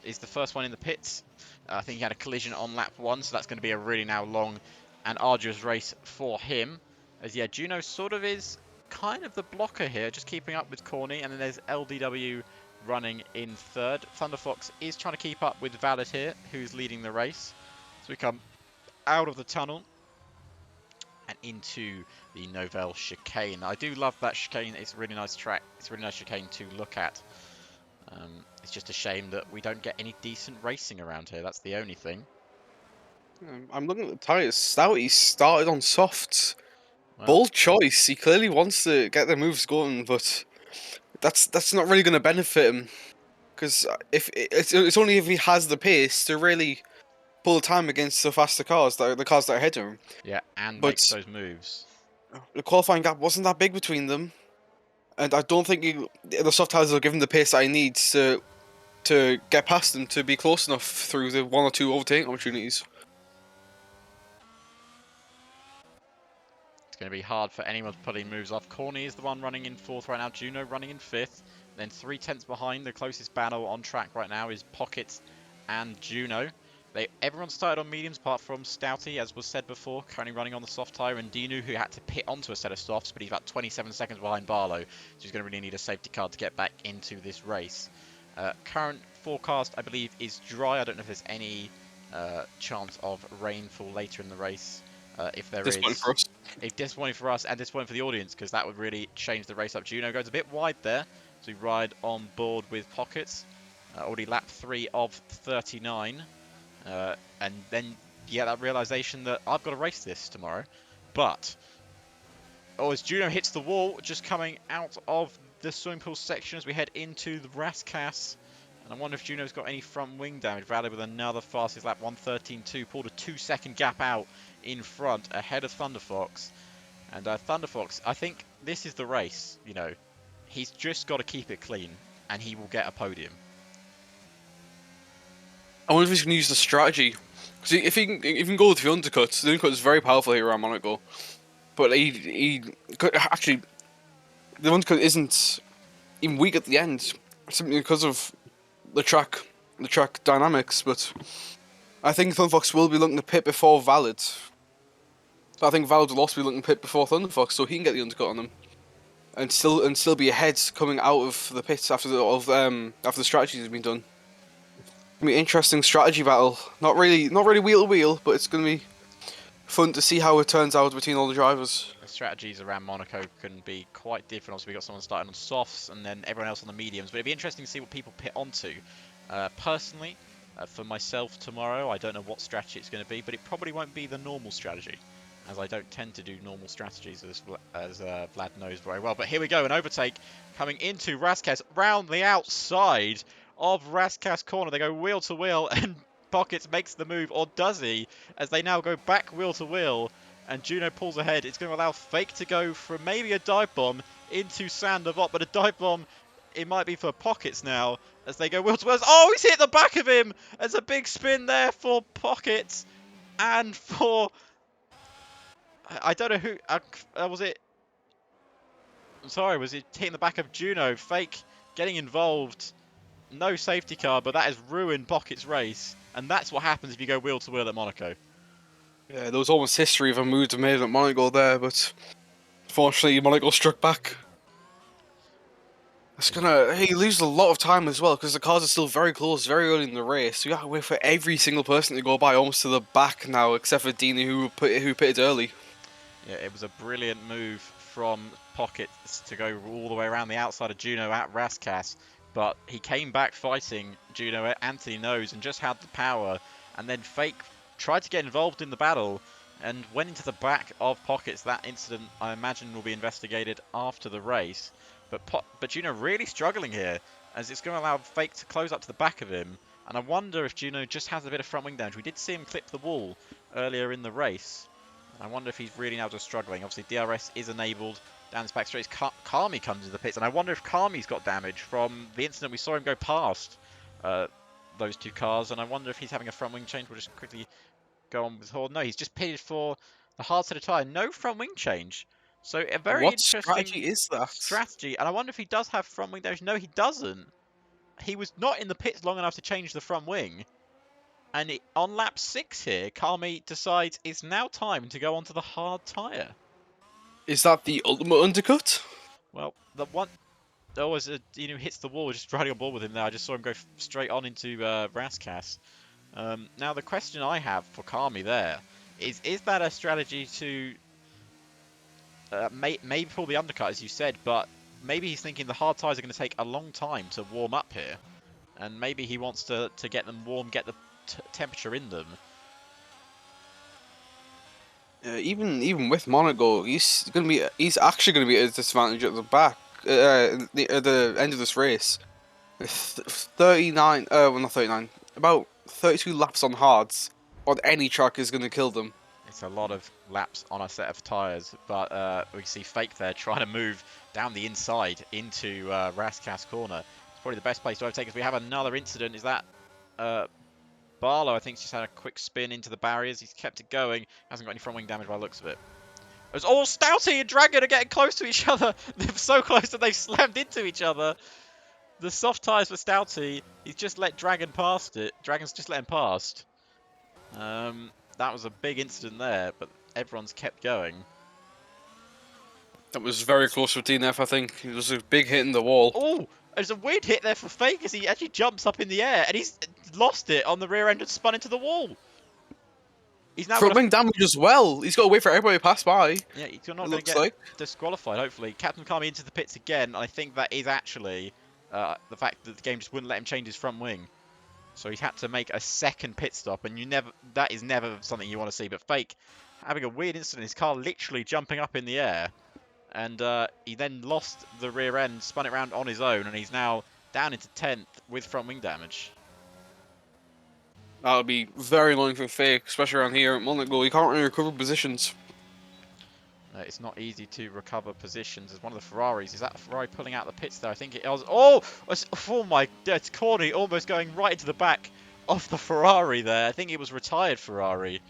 is the first one in the pits. I think he had a collision on lap 1, so that's going to be a really now long and arduous race for him. As yeah, Juno sort of is kind of the blocker here, just keeping up with Corny, and then there's LDW running in third. Thunderfox is trying to keep up with Valid here, who's leading the race. So we come out of the tunnel and into the Novell chicane. I do love that chicane. It's a really nice track. It's a really nice chicane to look at. It's just a shame that we don't get any decent racing around here. That's the only thing. I'm looking at the tyres. Stouty started on softs. Well, Bold choice. He clearly wants to get the moves going, but that's not really going to benefit him. Because if it's only if he has the pace to really pull the time against the faster cars, the cars that are ahead of him. yeah, and But makes those moves. the qualifying gap wasn't that big between them, and I don't think the soft tires will give him the pace that he needs to get past them to be close enough through the 1 or 2 overtaking opportunities. It's going to be hard for anyone putting moves off. Corny is the one running in 4th right now. Juno running in 5th. Then 3 tenths behind. The closest battle on track right now is Pockets and Juno. Everyone started on mediums apart from Stouty, as was said before, currently running on the soft tyre, and Dinu, who had to pit onto a set of softs, but he's about 27 seconds behind Barlow, so he's going to really need a safety car to get back into this race. Current forecast, I believe, is dry. I don't know if there's any chance of rainfall later in the race. If there is, for us. it's disappointing for us and disappointing for the audience, because that would really change the race up. Juno goes a bit wide there, so we ride on board with Pockets. Already lap 3 of 39. And then you get that realization that I've got to race this tomorrow. But, as Juno hits the wall, just coming out of the swimming pool section as we head into the Rascasse. And I wonder if Juno's got any front wing damage. Valid with another fastest lap, 1:13.2, pulled a 2-second gap out in front, ahead of Thunderfox. And Thunderfox, I think this is the race, you know. He's just got to keep it clean, and he will get a podium. I wonder if he's going to use the strategy. Because if he can go with the undercuts, the undercut is very powerful here around Monaco. But actually, the undercut isn't even weak at the end, simply because of the track dynamics. But I think Thunderfox will be looking to pit before Valid. I think Valid will also be looking to pit before Thunderfox, so he can get the undercut on him. and still be ahead coming out of the pits after the strategies have been done. Gonna be an interesting strategy battle. Not really wheel to wheel, but it's gonna be fun to see how it turns out between all the drivers. The strategies around Monaco can be quite different. Obviously, we've got someone starting on softs and then everyone else on the mediums, but it'd be interesting to see what people pit onto. Personally, for myself tomorrow, I don't know what strategy it's going to be, but it probably won't be the normal strategy, as I don't tend to do normal strategies, as Vlad knows very well. But here we go, an overtake coming into Raskas round the outside of Raskas corner. They go wheel to wheel, and Pockets makes the move, or does he? As they now go back wheel to wheel, and Juno pulls ahead. It's going to allow Fake to go for maybe a dive bomb into Sandavot, but a dive bomb, it might be for Pockets now, as they go wheel to wheel. Oh, he's hit the back of him! There's a big spin there for Pockets, and for... I don't know who... was it... I'm sorry, was it hitting the back of Juno? Fake getting involved. No safety car, but that has ruined Pockets' race. And that's what happens if you go wheel to wheel at Monaco. Yeah, there was almost history of a move made at Monaco there, but unfortunately Monaco struck back. He loses a lot of time as well, because the cars are still very close, very early in the race. So you have to wait for every single person to go by almost to the back now, except for Dini who pitted early. Yeah, it was a brilliant move from Pockets to go all the way around the outside of Juno at Raskas, but he came back fighting Juno at Anthony Nose and just had the power, and then Fake tried to get involved in the battle and went into the back of Pockets. That incident, I imagine, will be investigated after the race, but Juno really struggling here, as it's going to allow Fake to close up to the back of him, and I wonder if Juno just has a bit of front wing damage. We did see him clip the wall earlier in the race. I wonder if he's really now just struggling. Obviously, DRS is enabled. Down his back straight, Kami comes into the pits. And I wonder if Kami's got damage from the incident we saw him go past those two cars. And I wonder if he's having a front wing change. We'll just quickly go on with Horde. No, he's just pitted for the hard set of tyre. No front wing change. So a very interesting strategy is that? strategy. And I wonder if he does have front wing damage. No, he doesn't. He was not in the pits long enough to change the front wing. And on lap 6 here, Kami decides it's now time to go onto the hard tyre. Is that the ultimate undercut? Well, the one... Oh, as hits the wall, just riding on board with him there. I just saw him go straight on into Raskas. Now, the question I have for Kami there is that a strategy to maybe pull the undercut, as you said, but maybe he's thinking the hard tyres are going to take a long time to warm up here. And maybe he wants to get them warm, get the temperature in them. Even with Monaco, he's actually gonna be at a disadvantage at the back at the end of this race. 39, well not 39, about 32 laps on hards on any track is gonna kill them. It's a lot of laps on a set of tyres, but we see Fake there trying to move down the inside into Raskas corner. It's probably the best place to overtake, as we have another incident. Is that Barlow, I think, just had a quick spin into the barriers. He's kept it going. Hasn't got any front wing damage by the looks of it. It was all Stouty and Dragon are getting close to each other. They're so close that they've slammed into each other. The soft tyres for Stouty. He's just let Dragon past it. Dragon's just let him past. That was a big incident there, but everyone's kept going. That was very close for DNF, I think. It was a big hit in the wall. Oh! There's a weird hit there for Fake as he actually jumps up in the air and he's lost it on the rear end and spun into the wall. He's now front wing damage as well. He's got to wait for everybody to pass by. Yeah, he's not going to get disqualified, hopefully. Captain Kami into the pits again. I think that is actually the fact that the game just wouldn't let him change his front wing. So he's had to make a second pit stop, and that is never something you want to see. But Fake having a weird incident, his car literally jumping up in the air. And he then lost the rear end, spun it around on his own, and he's now down into 10th with front wing damage. That'll be very annoying for Fake, especially around here at Monaco. He can't really recover positions. It's not easy to recover positions as one of the Ferraris. Is that a Ferrari pulling out the pits there? I think it was. Oh my God, it's Corny almost going right into the back of the Ferrari there. I think it was retired Ferrari.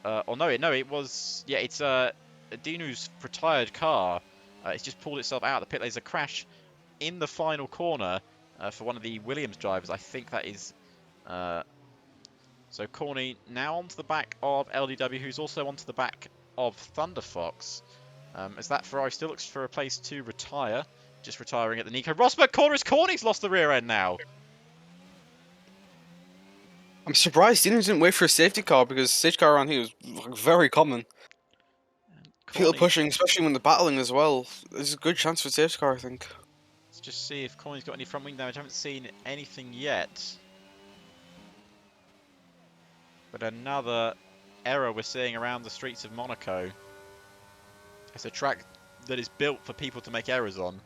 Or no, it was. Yeah, it's Dinu's retired car. It's just pulled itself out of the pit. There's a crash in the final corner for one of the Williams drivers. I think that is. So Corny now onto the back of LDW, who's also onto the back of Thunder Fox. As that Ferrari still looks for a place to retire. Just retiring at the Nico Rosberg corner as Corney's lost the rear end now. I'm surprised he didn't wait for a safety car because safety car around here is like, very common. People Corney, pushing, especially when they're battling as well. There's a good chance for a safety car, I think. let's just see if Corney's got any front wing damage. I haven't seen anything yet. But another error we're seeing around the streets of Monaco. It's a track that is built for people to make errors on.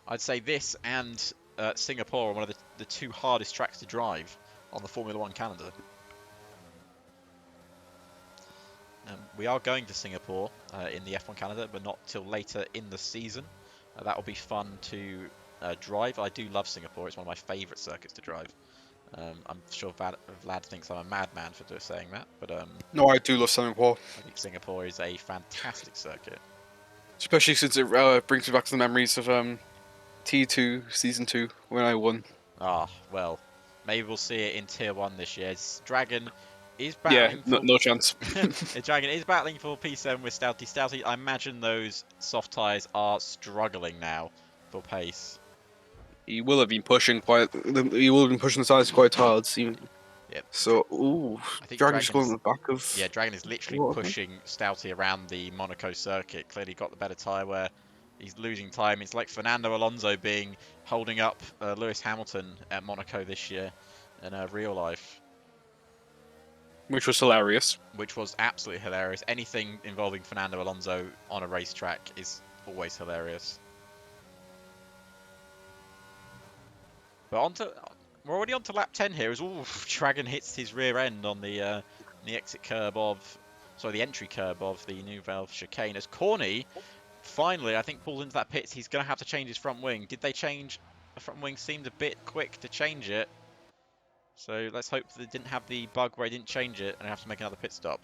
I'd say this and Singapore are one of the two hardest tracks to drive on the Formula One calendar. We are going to Singapore in the F1 calendar, but not till later in the season. That will be fun to drive. I do love Singapore. It's one of my favourite circuits to drive. I'm sure Vlad thinks I'm a madman for saying that, but No, I do love Singapore. I think Singapore is a fantastic circuit. Especially since it brings me back to the memories of T2 Season 2 when I won. Ah, well, maybe we'll see it in Tier 1 this year. Dragon is Yeah, battling no chance. Dragon is battling for P7 with Stouty. Stouty, I imagine those soft tyres are struggling now for pace. He will have been pushing the sides quite hard. Yep. So, ooh, I think Dragon's going on the back of. Yeah, Dragon is literally pushing Stouty around the Monaco circuit. Clearly got the better tyre where he's losing time. It's like Fernando Alonso holding up Lewis Hamilton at Monaco this year in real life. Which was hilarious. Which was absolutely hilarious. Anything involving Fernando Alonso on a racetrack is always hilarious. But we're already on to lap 10 here. As Dragon hits his rear end on the entry curb of the Nouvelle chicane. As Corney finally, I think, pulls into that pits. He's going to have to change his front wing. Did they change? The front wing seemed a bit quick to change it. So let's hope that it didn't have the bug where it didn't change it and I have to make another pit stop.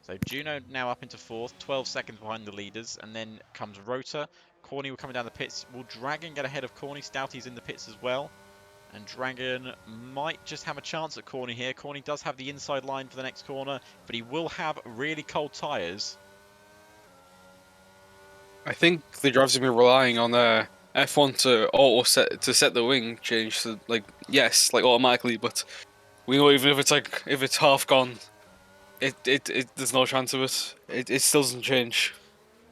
So Juno now up into 4th, 12 seconds behind the leaders, and then comes Rota. Corney will come down the pits. Will Dragon get ahead of Corney? Stouty's in the pits as well. And Dragon might just have a chance at Corney here. Corney does have the inside line for the next corner, but he will have really cold tyres. I think the drivers have been relying on F1 to set the wing change. So, yes, automatically, but we know even if it's half gone, it there's no chance of it. It still doesn't change.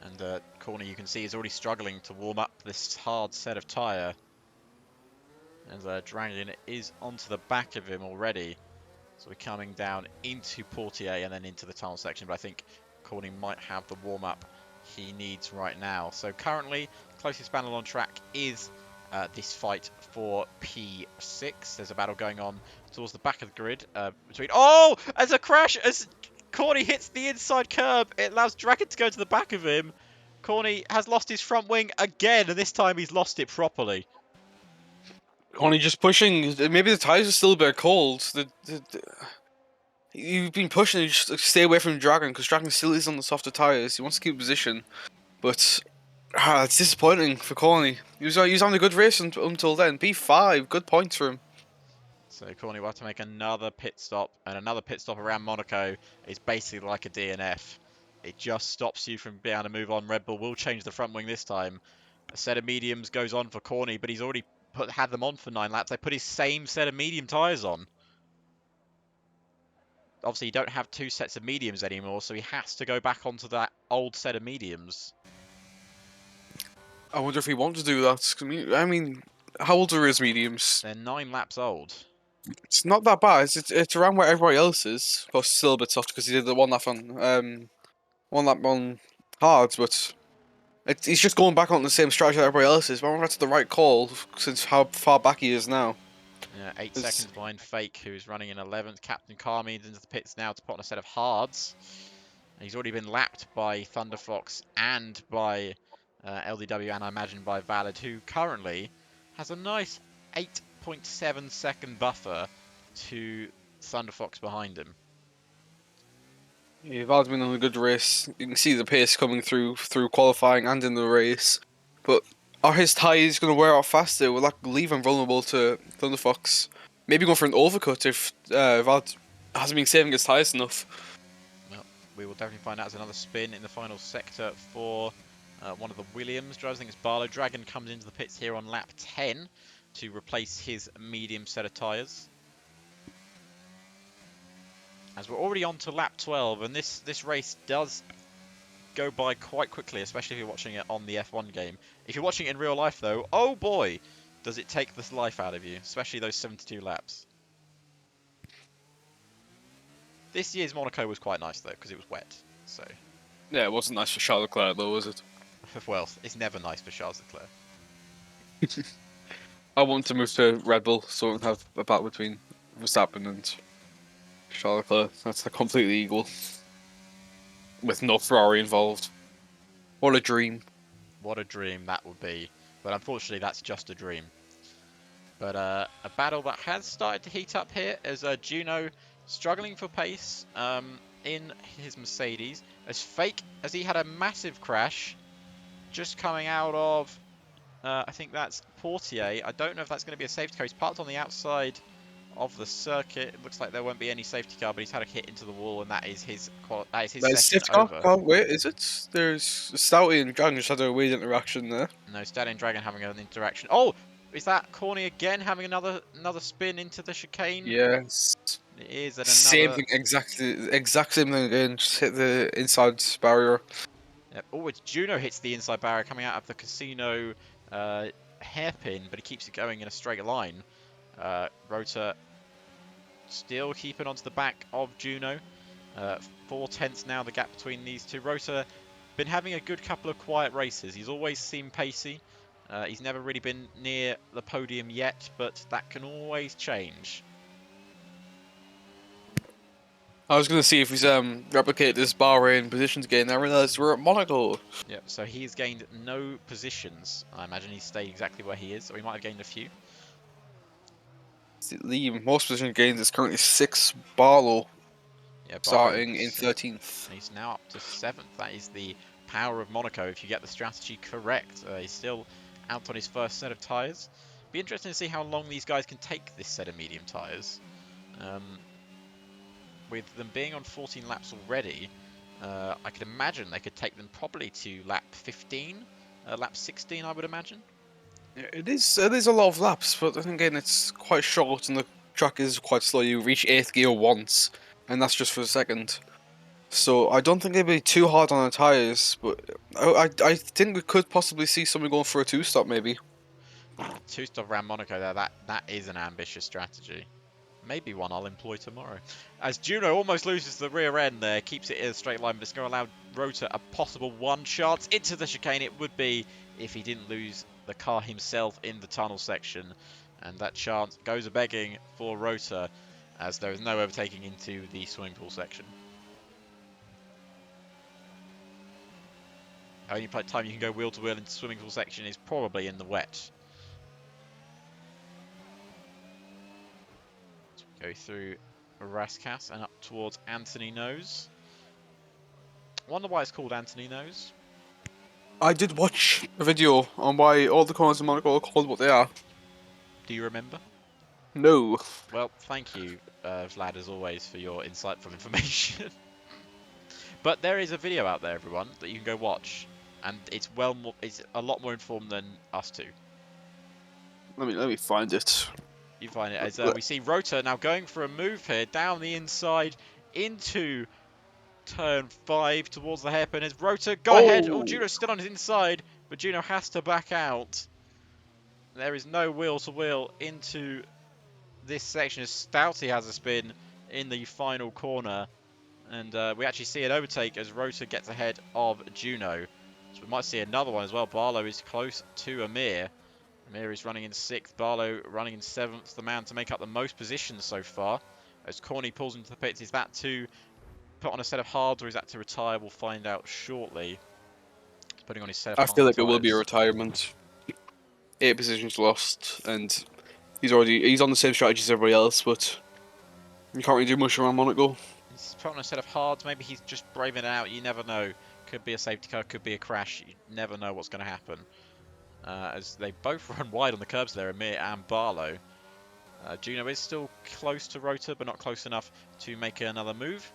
And Corney, you can see, is already struggling to warm up this hard set of tyre. And Dragon is onto the back of him already. So we're coming down into Portier and then into the tunnel section. But I think Corney might have the warm-up he needs right now. So currently, closest battle on track is this fight for P6. There's a battle going on towards the back of the grid between... Oh! As a crash! As Corney hits the inside curb, it allows Dragon to go to the back of him. Corney has lost his front wing again, and this time he's lost it properly. Corney just pushing. Maybe the tyres are still a bit cold. You've been pushing. You just stay away from Dragon because Dragon still is on the softer tyres. He wants to keep position, but it's disappointing for Corney. He was having a good race until then. P5, good points for him. So Corney will have to make another pit stop, and another pit stop around Monaco is basically like a DNF. It just stops you from being able to move on. Red Bull will change the front wing this time. A set of mediums goes on for Corney, but he's already had them on for 9 laps. They put his same set of medium tyres on. Obviously, you don't have 2 sets of mediums anymore, so he has to go back onto that old set of mediums. I wonder if he wants to do that. I mean, how old are his mediums? They're 9 laps old. It's not that bad. It's around where everybody else is. Plus, still a bit soft because he did the one lap on hard, but he's just going back on the same strategy that everybody else is. But that's the right call since how far back he is now. Yeah, 8 seconds behind Fake, who's running in 11th. Captain Carmi into the pits now to put on a set of hards. He's already been lapped by Thunderfox and by LDW, and I imagine by Valid, who currently has a nice 8.7 second buffer to Thunderfox behind him. Yeah, Valid's been on a good race. You can see the pace coming through qualifying and in the race. But are his tyres going to wear out faster? Will that leave him vulnerable to Thunderfox? Maybe going for an overcut if Valid hasn't been saving his tyres enough. Well, we will definitely find out as another spin in the final sector for one of the Williams drivers. I think it's Barlow. Dragon comes into the pits here on lap 10 to replace his medium set of tyres. As we're already on to lap 12, and this race does go by quite quickly, especially if you're watching it on the F1 game. If you're watching it in real life, though, oh boy, does it take the life out of you, especially those 72 laps. This year's Monaco was quite nice, though, because it was wet, so... Yeah, it wasn't nice for Charles Leclerc, though, was it? Well, it's never nice for Charles Leclerc. I want to move to Red Bull, so I don't have a battle between Verstappen and Charles Leclerc. That's completely equal. With no Ferrari involved. What a dream. What a dream that would be. But unfortunately, that's just a dream. But a battle that has started to heat up here as Juno struggling for pace in his Mercedes. As fake as he had a massive crash just coming out of, I think that's Portier. I don't know if that's going to be a safety car. He's parked on the outside of the circuit. It looks like there won't be any safety car, but he's had a hit into the wall, and that is his session over. Oh, wait, is it? There's Stouty and Dragon just had a weird interaction there. No, Stallion Dragon having an interaction. Oh, is that Corny again having another spin into the chicane? Yes. It is, and Same another... thing, exact same thing again. Just hit the inside barrier. Yep. Oh, it's Juno hits the inside barrier coming out of the casino hairpin, but he keeps it going in a straight line. Rota still keeping onto the back of Juno. 4/10 now the gap between these two. Rota been having a good couple of quiet races. He's always seemed pacey. He's never really been near the podium yet, but that can always change. I was going to see if he's replicated this Bahrain positions again. I realised we're at Monaco. Yep, so he's gained no positions. I imagine he's stayed exactly where he is, or he might have gained a few. The most position gains is currently 6 Barlow, Yeah, starting in 13th. He's now up to 7th. That is the power of Monaco if you get the strategy correct. He's still out on his first set of tyres. Be interesting to see how long these guys can take this set of medium tyres. With them being on 14 laps already, I could imagine they could take them probably to lap 15, lap 16 I would imagine. Yeah, it is a lot of laps, but then again it's quite short and the track is quite slow. You reach 8th gear once, and that's just for a second. So I don't think they'd be too hard on the tyres, but I think we could possibly see someone going for a 2-stop maybe. 2-stop around Monaco there, that is an ambitious strategy. Maybe one I'll employ tomorrow. As Juno almost loses the rear end there, keeps it in a straight line, but it's going to allow Rota a possible one chance into the chicane. It would be if he didn't lose the car himself in the tunnel section. And that chance goes a-begging for Rota, as there is no overtaking into the swimming pool section. Only time you can go wheel to wheel into swimming pool section is probably in the wet. Go through Raskas and up towards Anthony Nose. Wonder why it's called Anthony Nose. I did watch a video on why all the corners in Monaco are called what they are. Do you remember? No. Well, thank you, Vlad, as always, for your insightful information. But there is a video out there, everyone, that you can go watch, and it's a lot more informed than us two. Let me find it. You find it as we see Rota now going for a move here down the inside into turn 5 towards the hairpin. As Rota go ahead. Oh, Juno's still on his inside, but Juno has to back out. There is no wheel to wheel into this section as Stouty has a spin in the final corner, and we actually see an overtake as Rota gets ahead of Juno. So we might see another one as well. Barlow is close to Amir. Amir is running in 6th, Barlow running in 7th, the man to make up the most positions so far. As Corny pulls into the pits, is that to put on a set of hards or is that to retire? We'll find out shortly. He's putting on his set of I feel like hard it will be a tyres. retirement. 8 positions lost, and he's on the same strategy as everybody else, but you can't really do much around Monaco. He's put on a set of hards, maybe he's just braving it out, you never know. Could be a safety car, could be a crash, you never know what's going to happen. As they both run wide on the curbs there, Amir and Barlow. Juno is still close to Rota, but not close enough to make another move.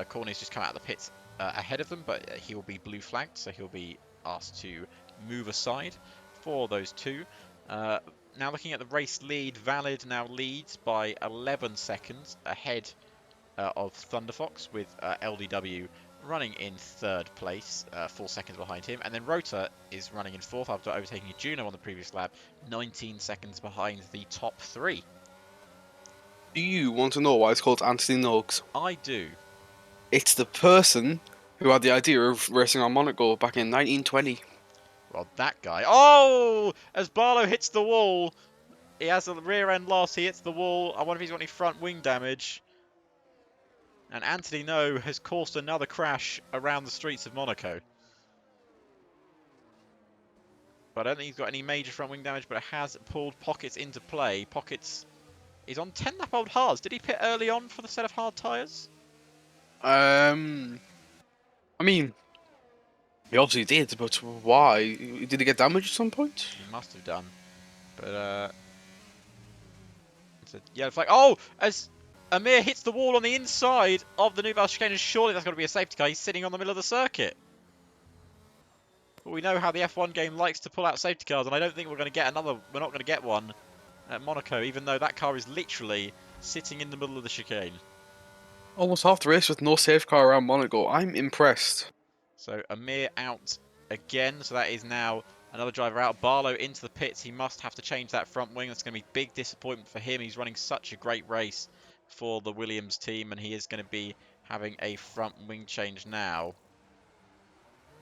Corny's just come out of the pits ahead of them, but he will be blue flagged, so he'll be asked to move aside for those two. Now looking at the race lead, Valid now leads by 11 seconds ahead of Thunderfox, with LDW running in third place, 4 seconds behind him. And then Rota is running in fourth after overtaking Juno on the previous lap, 19 seconds behind the top three. Do you want to know why it's called Anthony Noakes? I do. It's the person who had the idea of racing on Monaco back in 1920. Well, that guy. Oh! As Barlow hits the wall, he has a rear end loss. He hits the wall. I wonder if he's got any front wing damage. And Anthony No has caused another crash around the streets of Monaco. But I don't think he's got any major front wing damage, but it has pulled Pockets into play. Pockets is on 10 lap old hards. Did he pit early on for the set of hard tyres? I mean, he obviously did, but why? Did he get damaged at some point? He must have done. But, it's a yellow flag. Oh! As Amir hits the wall on the inside of the Nouvelle chicane, and surely that's got to be a safety car. He's sitting on the middle of the circuit. But we know how the F1 game likes to pull out safety cars, and I don't think we're going to get another. We're not going to get one at Monaco, even though that car is literally sitting in the middle of the chicane. Almost half the race with no safe car around Monaco. I'm impressed. So Amir out again. So that is now another driver out. Barlow into the pits. He must have to change that front wing. That's going to be big disappointment for him. He's running such a great race for the Williams team, and he is going to be having a front wing change now.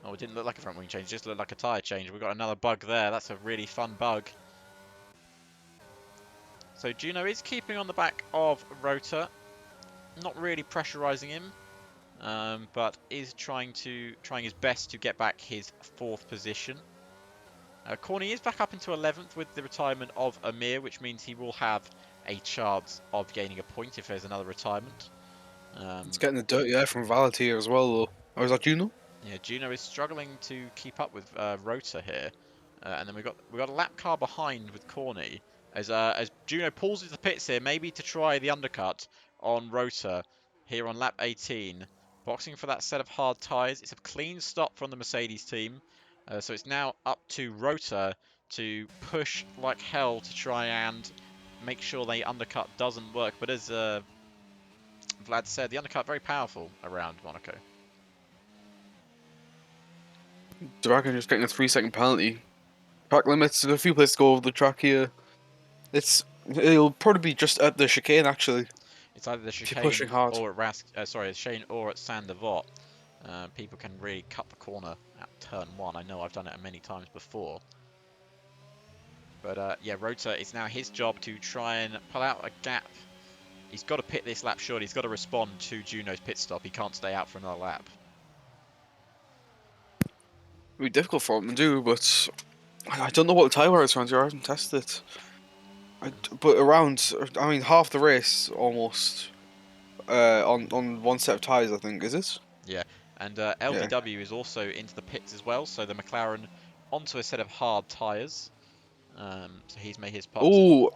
Oh, it didn't look like a front wing change. It just looked like a tyre change. We've got another bug there. That's a really fun bug. So Juno is keeping on the back of Rota. Not really pressurising him. But is trying his best to get back his fourth position. Corny is back up into 11th with the retirement of Amir, which means he will have a chance of gaining a point if there's another retirement. It's getting the dirty air from Valid here as well, though. Oh, is that Juno? Yeah, Juno is struggling to keep up with Rota here, and then we got a lap car behind with Corny as Juno pulls into the pits here, maybe to try the undercut on Rota here on lap 18. Boxing for that set of hard tyres. It's a clean stop from the Mercedes team. So it's now up to Rota to push like hell to try and make sure the undercut doesn't work. But as Vlad said, the undercut very powerful around Monaco. Dragon just getting a 3-second penalty. Track limits, there's a few places to go over the track here. It'll probably be just at the chicane, actually. It's either the chicane pushing hard. or at chicane or at Saint-Devote. People can really cut the corner at turn 1. I know I've done it many times before. But yeah, Rota, it's now his job to try and pull out a gap. He's got to pit this lap short. He's got to respond to Juno's pit stop. He can't stay out for another lap. It'll be difficult for him to do, but I don't know what the tyre wear is around here. I haven't tested it. But around, I mean, half the race almost on one set of tyres, I think, is it? Yeah, and LDW is also into the pits as well, so the McLaren onto a set of hard tyres. So he's made his part. Oh,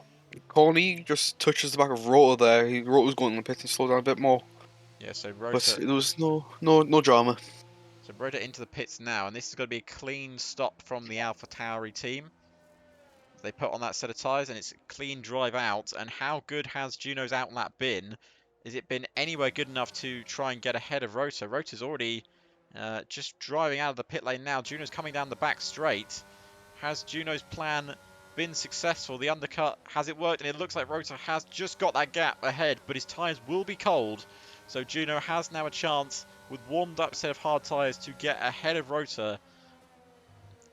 Corny just touches the back of Rota there. Rota was going in the pit and slowed down a bit more. Yeah, so Rota. But there was no drama. So Rota into the pits now, and this is going to be a clean stop from the AlphaTauri team. They put on that set of tyres, and it's a clean drive out. And how good has Juno's out lap been? Has it been anywhere good enough to try and get ahead of Rota? Rota's already just driving out of the pit lane now. Juno's coming down the back straight. Has Juno's plan been successful? The undercut, has it worked? And it looks like Rota has just got that gap ahead, but his tyres will be cold. So Juno has now a chance with warmed up set of hard tyres to get ahead of Rota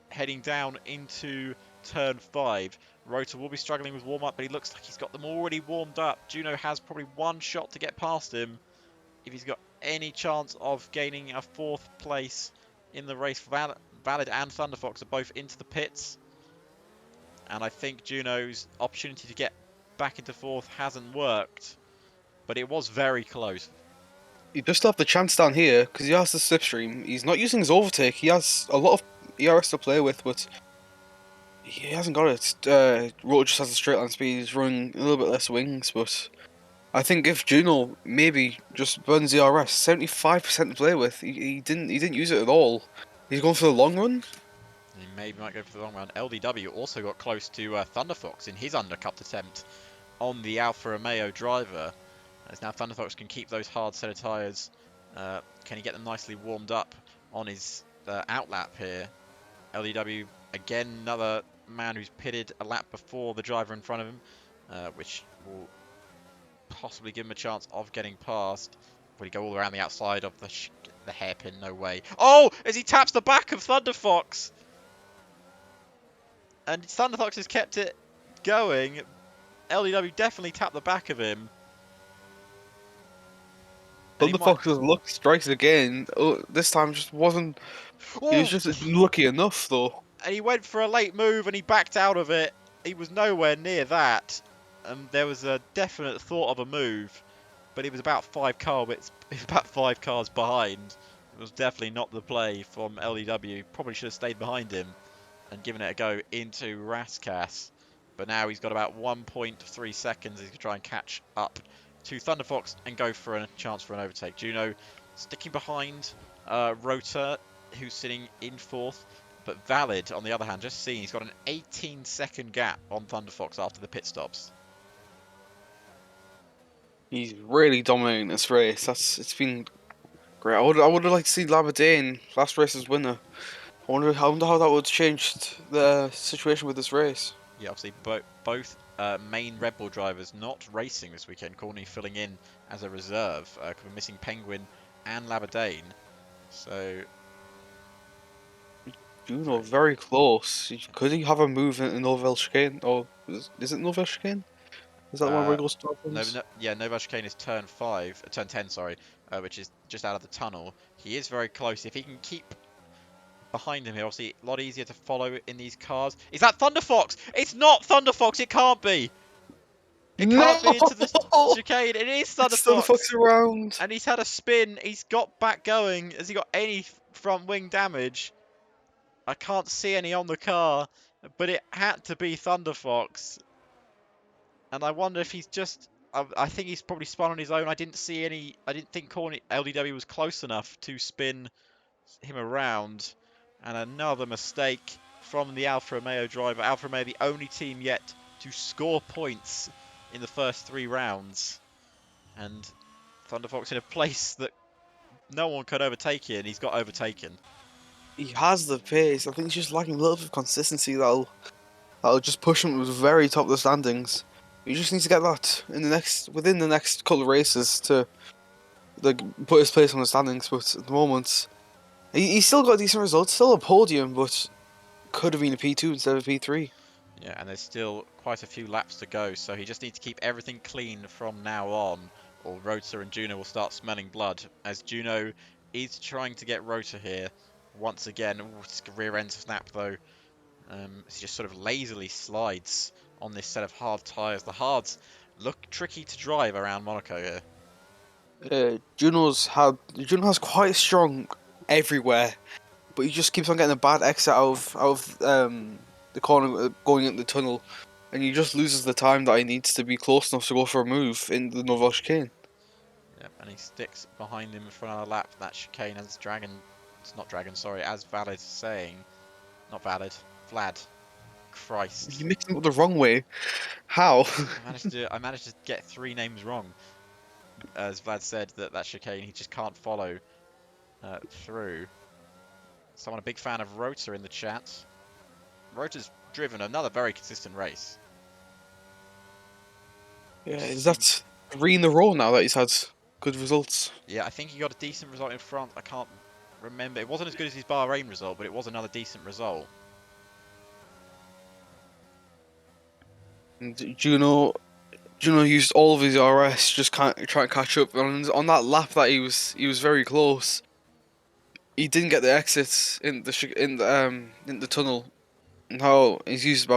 heading down into turn 5. Rota will be struggling with warm-up, but he looks like he's got them already warmed up. Juno has probably one shot to get past him if he's got any chance of gaining a 4th place in the race. Valid and Thunderfox are both into the pits, and I think Juno's opportunity to get back into 4th hasn't worked, but it was very close. He does still have the chance down here because he has the slipstream. He's not using his overtake. He has a lot of ERS to play with, but he hasn't got it. Rota just has a straight line speed. He's running a little bit less wings, but I think if Juno maybe just burns the RS, 75% to play with. He didn't use it at all. He's going for the long run. He maybe might go for the long run. LDW also got close to Thunderfox in his undercut attempt on the Alfa Romeo driver. As now Thunderfox can keep those hard set of tyres. Can he get them nicely warmed up on his outlap here? LDW, again, another man who's pitted a lap before the driver in front of him, which will possibly give him a chance of getting past. Will he go all around the outside of the hairpin? No way. Oh, as he taps the back of Thunderfox! And Thunderfox has kept it going. LDW definitely tapped the back of him. Thunderfox's luck strikes again. Oh, this time just wasn't. He was Ooh! just lucky enough, though. And he went for a late move and he backed out of it. He was nowhere near that. And there was a definite thought of a move, but he was about about 5 cars behind. It was definitely not the play from LDW. Probably should have stayed behind him and given it a go into Raskas. But now he's got about 1.3 seconds. He can try and catch up to Thunderfox and go for a chance for an overtake. Juno sticking behind Rota, who's sitting in fourth. But Valid, on the other hand, just seeing he's got an 18-second gap on Thunderfox after the pit stops. He's really dominating this race. It's been great. I would have liked to see Labadane last race's winner. I wonder how that would have changed the situation with this race. Yeah, obviously both main Red Bull drivers not racing this weekend. Corny filling in as a reserve. We're missing Penguin and Labadane. So Juno very close. Could he have a move in Nouvelle Chicane? Or is it Nouvelle Chicane? Is that the one where he goes to yeah, Nova Chicane is turn 10, sorry, which is just out of the tunnel. He is very close. If he can keep behind him here, obviously a lot easier to follow in these cars. Is that Thunderfox? It's not Thunderfox. It can't be. It can't be into the chicane. It is Thunderfox. Thunderfox around. And he's had a spin. He's got back going. Has he got any front wing damage? I can't see any on the car, but it had to be Thunderfox. And I wonder if he's just... I think he's probably spun on his own. I didn't see any... I didn't think LDW was close enough to spin him around. And another mistake from the Alfa Romeo driver. Alfa Romeo, the only team yet to score points in the first 3 rounds. And Thunderfox in a place that no one could overtake it, and he's got overtaken. He has the pace. I think he's just lacking a little bit of consistency that'll just push him to the very top of the standings. He just needs to get that within the next couple of races to put his place on the standings. But at the moment, he's still got decent results, still a podium, but could have been a P2 instead of a P3. Yeah, and there's still quite a few laps to go, so he just needs to keep everything clean from now on, or Rota and Juno will start smelling blood, as Juno is trying to get Rota here once again. Ooh, rear end snap though. He just sort of lazily slides on this set of hard tyres. The hards look tricky to drive around Monaco here. Juno has quite strong everywhere, but he just keeps on getting a bad exit out of the corner going into the tunnel, and he just loses the time that he needs to be close enough to go for a move in the Nouvelle Chicane. Yep, and he sticks behind him for another lap. That chicane as as Valid saying. Not Valid, Vlad. Christ. You mixed him up the wrong way. How? I managed to get 3 names wrong. As Vlad said, that chicane he just can't follow through. Someone a big fan of Rota in the chat. Rota's driven another very consistent race. Yeah, is that 3 in a row now that he's had good results? Yeah, I think he got a decent result in France. I can't remember. It wasn't as good as his Bahrain result, but it was another decent result. And Juno used all of his RS, just can't try to catch up. And on that lap that he was very close. He didn't get the exits in the tunnel. And how he used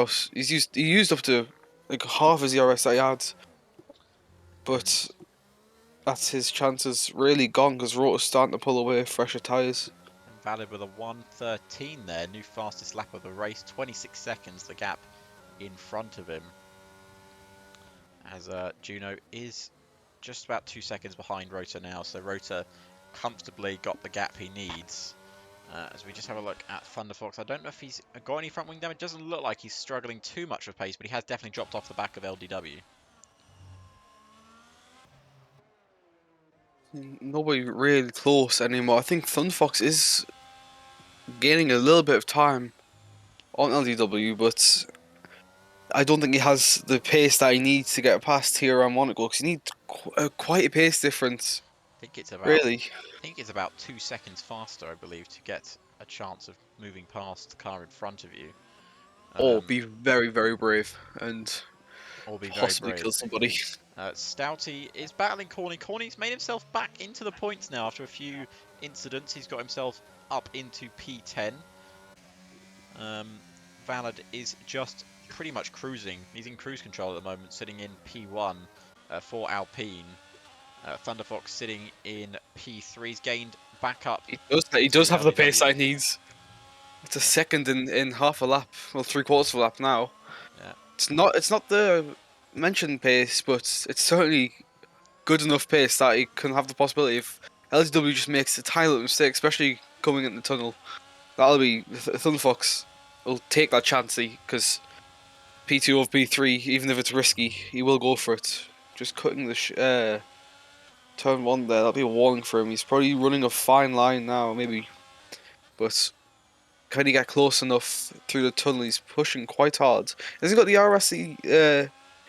up to like half his RS that he had. But that's his chances really gone because Rota's starting to pull away fresher tyres. And Valid with a 1:13 there, new fastest lap of the race, 26 seconds the gap in front of him. As Juno is just about 2 seconds behind Rota now, so Rota comfortably got the gap he needs. As we just have a look at Thunderfox, I don't know if he's got any front wing damage. Doesn't look like he's struggling too much with pace, but he has definitely dropped off the back of LDW. Nobody really close anymore. I think Thunderfox is gaining a little bit of time on LDW, but I don't think he has the pace that he needs to get past here on Monaco, because you need quite a pace difference, I think it's about really. I think it's about 2 seconds faster, I believe, to get a chance of moving past the car in front of you. Or be very, very brave and Or be very possibly brave. kill somebody. Stouty is battling Corny. Corny's made himself back into the points now after a few incidents. He's got himself up into P10. Valid is just pretty much cruising. He's in cruise control at the moment, sitting in P1 for Alpine. Thunderfox sitting in P3. He's gained back up. He does have the pace LDW. I needs. It's a second in half a lap, well, 3/4 of a lap now. Yeah. It's not the mentioned pace, but it's certainly good enough pace that he can have the possibility if LGW just makes a tiny little mistake, especially coming in the tunnel. That'll be Thunderfox will take that chance because P2 of P3, even if it's risky, he will go for it. Just cutting the turn 1 there, that'll be a warning for him. He's probably running a fine line now, maybe, but can he get close enough through the tunnel? He's pushing quite hard. Has he got the RS?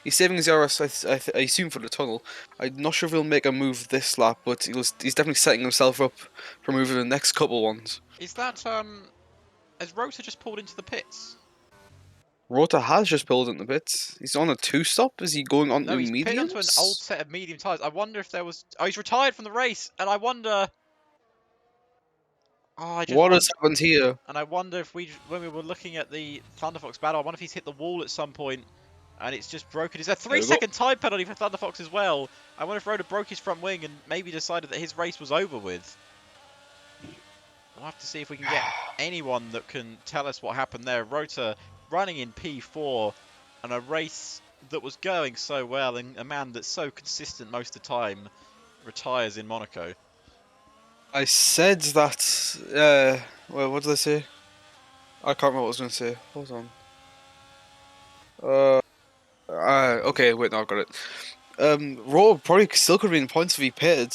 He's saving his RS, I assume, for the tunnel. I'm not sure if he'll make a move this lap, but he's definitely setting himself up for moving the next couple ones. Is that has Rota just pulled into the pits? Rota has just pulled in the pits. He's on a 2-stop. Is he going on No, to he's pitted onto an old mediums? set of medium tyres. I wonder if there was... Oh, he's retired from the race, and I wonder... Oh, I just What wonder... has happened here? And I wonder if when we were looking at the Thunderfox battle, I wonder if he's hit the wall at some point and it's just broken. Is there a There we go. 3-second time penalty for Thunderfox as well? I wonder if Rota broke his front wing and maybe decided that his race was over with. We'll have to see if we can get anyone that can tell us what happened there. Rota running in P4 and a race that was going so well, and a man that's so consistent most of the time retires in Monaco. I said that. Well, what did I say? I can't remember what I was going to say. Hold on. Okay, wait, no, I got it. Raw probably still could have been points if he pitted.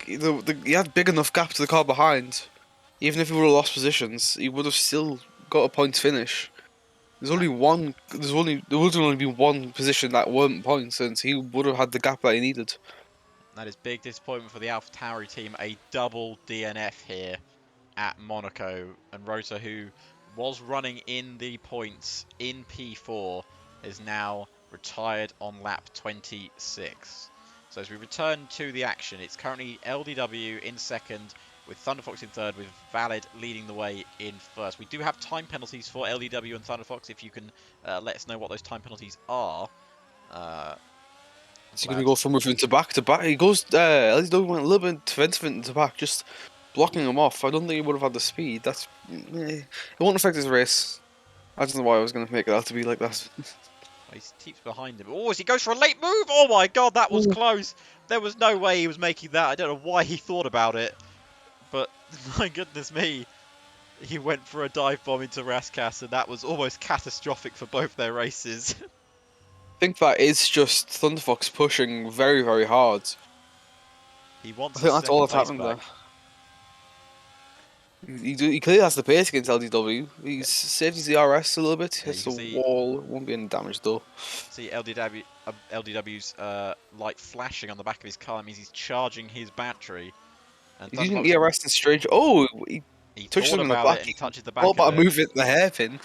He had big enough gap to the car behind. Even if he would have lost positions, he would have still got a points finish. There would only be one position that weren't points, and he would have had the gap that he needed. That is big disappointment for the AlphaTauri team. A double DNF here at Monaco. And Rota, who was running in the points in P4, is now retired on lap 26. So as we return to the action, it's currently LDW in second, with Thunderfox in third, with Valid leading the way in first. We do have time penalties for LDW and Thunderfox, if you can let us know what those time penalties are. Is he going to go from moving to back to back? He goes, LDW went a little bit defensive into back, just blocking him off. I don't think he would have had the speed. It won't affect his race. I don't know why I was going to make it out to be like that. He keeps behind him. Oh, as he goes for a late move! Oh my god, that was close! There was no way he was making that. I don't know why he thought about it. But, my goodness me, he went for a dive bomb into Raskas, and that was almost catastrophic for both their races. I think that is just Thunderfox pushing very, very hard. He wants I think that's all that's second happened place there. He clearly has the pace against LDW. He's saved his DRS a little bit. Yeah, Hits you the can see, wall. Won't be any damage though. see LDW's light flashing on the back of his car. That means he's charging his battery. And He's using Thunderfox, ERS in strange. Oh, he he touches thought him in the about it back. and he touches the All back of about it. move it the hairpin.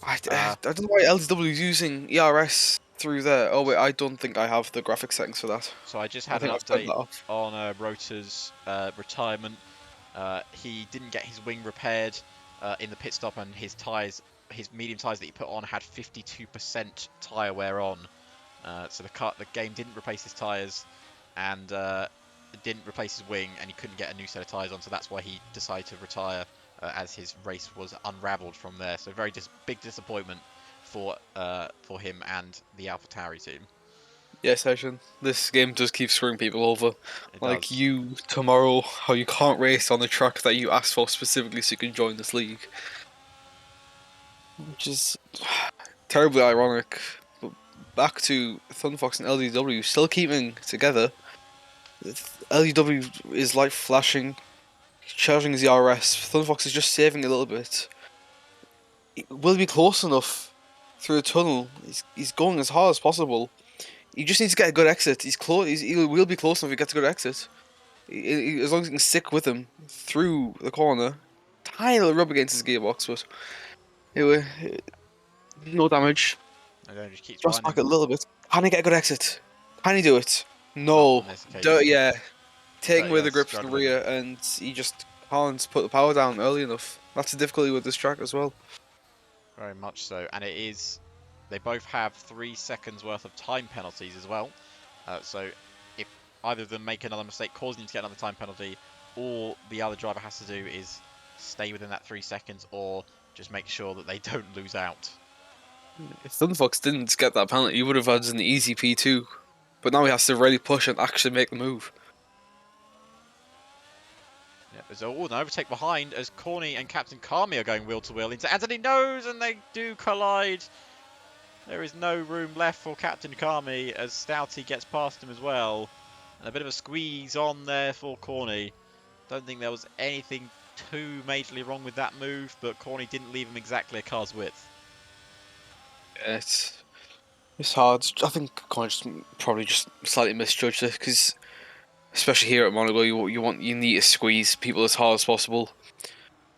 I don't know why LDW is using ERS through there. Oh wait, I don't think I have the graphic settings for that. So I just I had an think I've turned update that off. on Rota's retirement. He didn't get his wing repaired in the pit stop, and his tyres, his medium tyres that he put on, had 52% tyre wear on. So the game didn't replace his tyres, and it didn't replace his wing, and he couldn't get a new set of tyres on. So that's why he decided to retire, as his race was unravelled from there. So very big disappointment for him and the AlphaTauri team. Yes, Session. This game does keep screwing people over. It Like does. you tomorrow, how you can't race on the track that you asked for specifically so you can join this league. Which is terribly ironic. But back to Thunderfox and LDW still keeping together. LDW is like flashing, charging his DRS. Thunderfox is just saving a little bit. Will he be close enough through the tunnel? He's going as hard as possible. He just needs to get a good exit. He's close. He will be close enough if he gets a good exit. As long as he can stick with him through the corner. Tiny little rub against his gearbox, but anyway, no damage. And then just keeps Just behind back him. a little bit. Can he get a good exit? Can he do it? Not No. on this occasion. Yeah. Taking away Dirty the Earth grip from the struggling. rear, and he just can't put the power down early enough. That's the difficulty with this track as well. Very much so. And it is. They both have 3 seconds worth of time penalties as well. So if either of them make another mistake, causing them to get another time penalty, all the other driver has to do is stay within that 3 seconds or just make sure that they don't lose out. If Thunderfox didn't get that penalty, he would have had an easy P2. But now he has to really push and actually make the move. Yeah, there's an overtake behind as Corny and Captain Kami are going wheel to wheel into Anthony Nose, and they do collide. There is no room left for Captain Kami as Stouty gets past him as well. And a bit of a squeeze on there for Corny. Don't think there was anything too majorly wrong with that move, but Corny didn't leave him exactly a car's width. It's hard. I think Connor probably just slightly misjudged it because, especially here at Monaco, you need to squeeze people as hard as possible,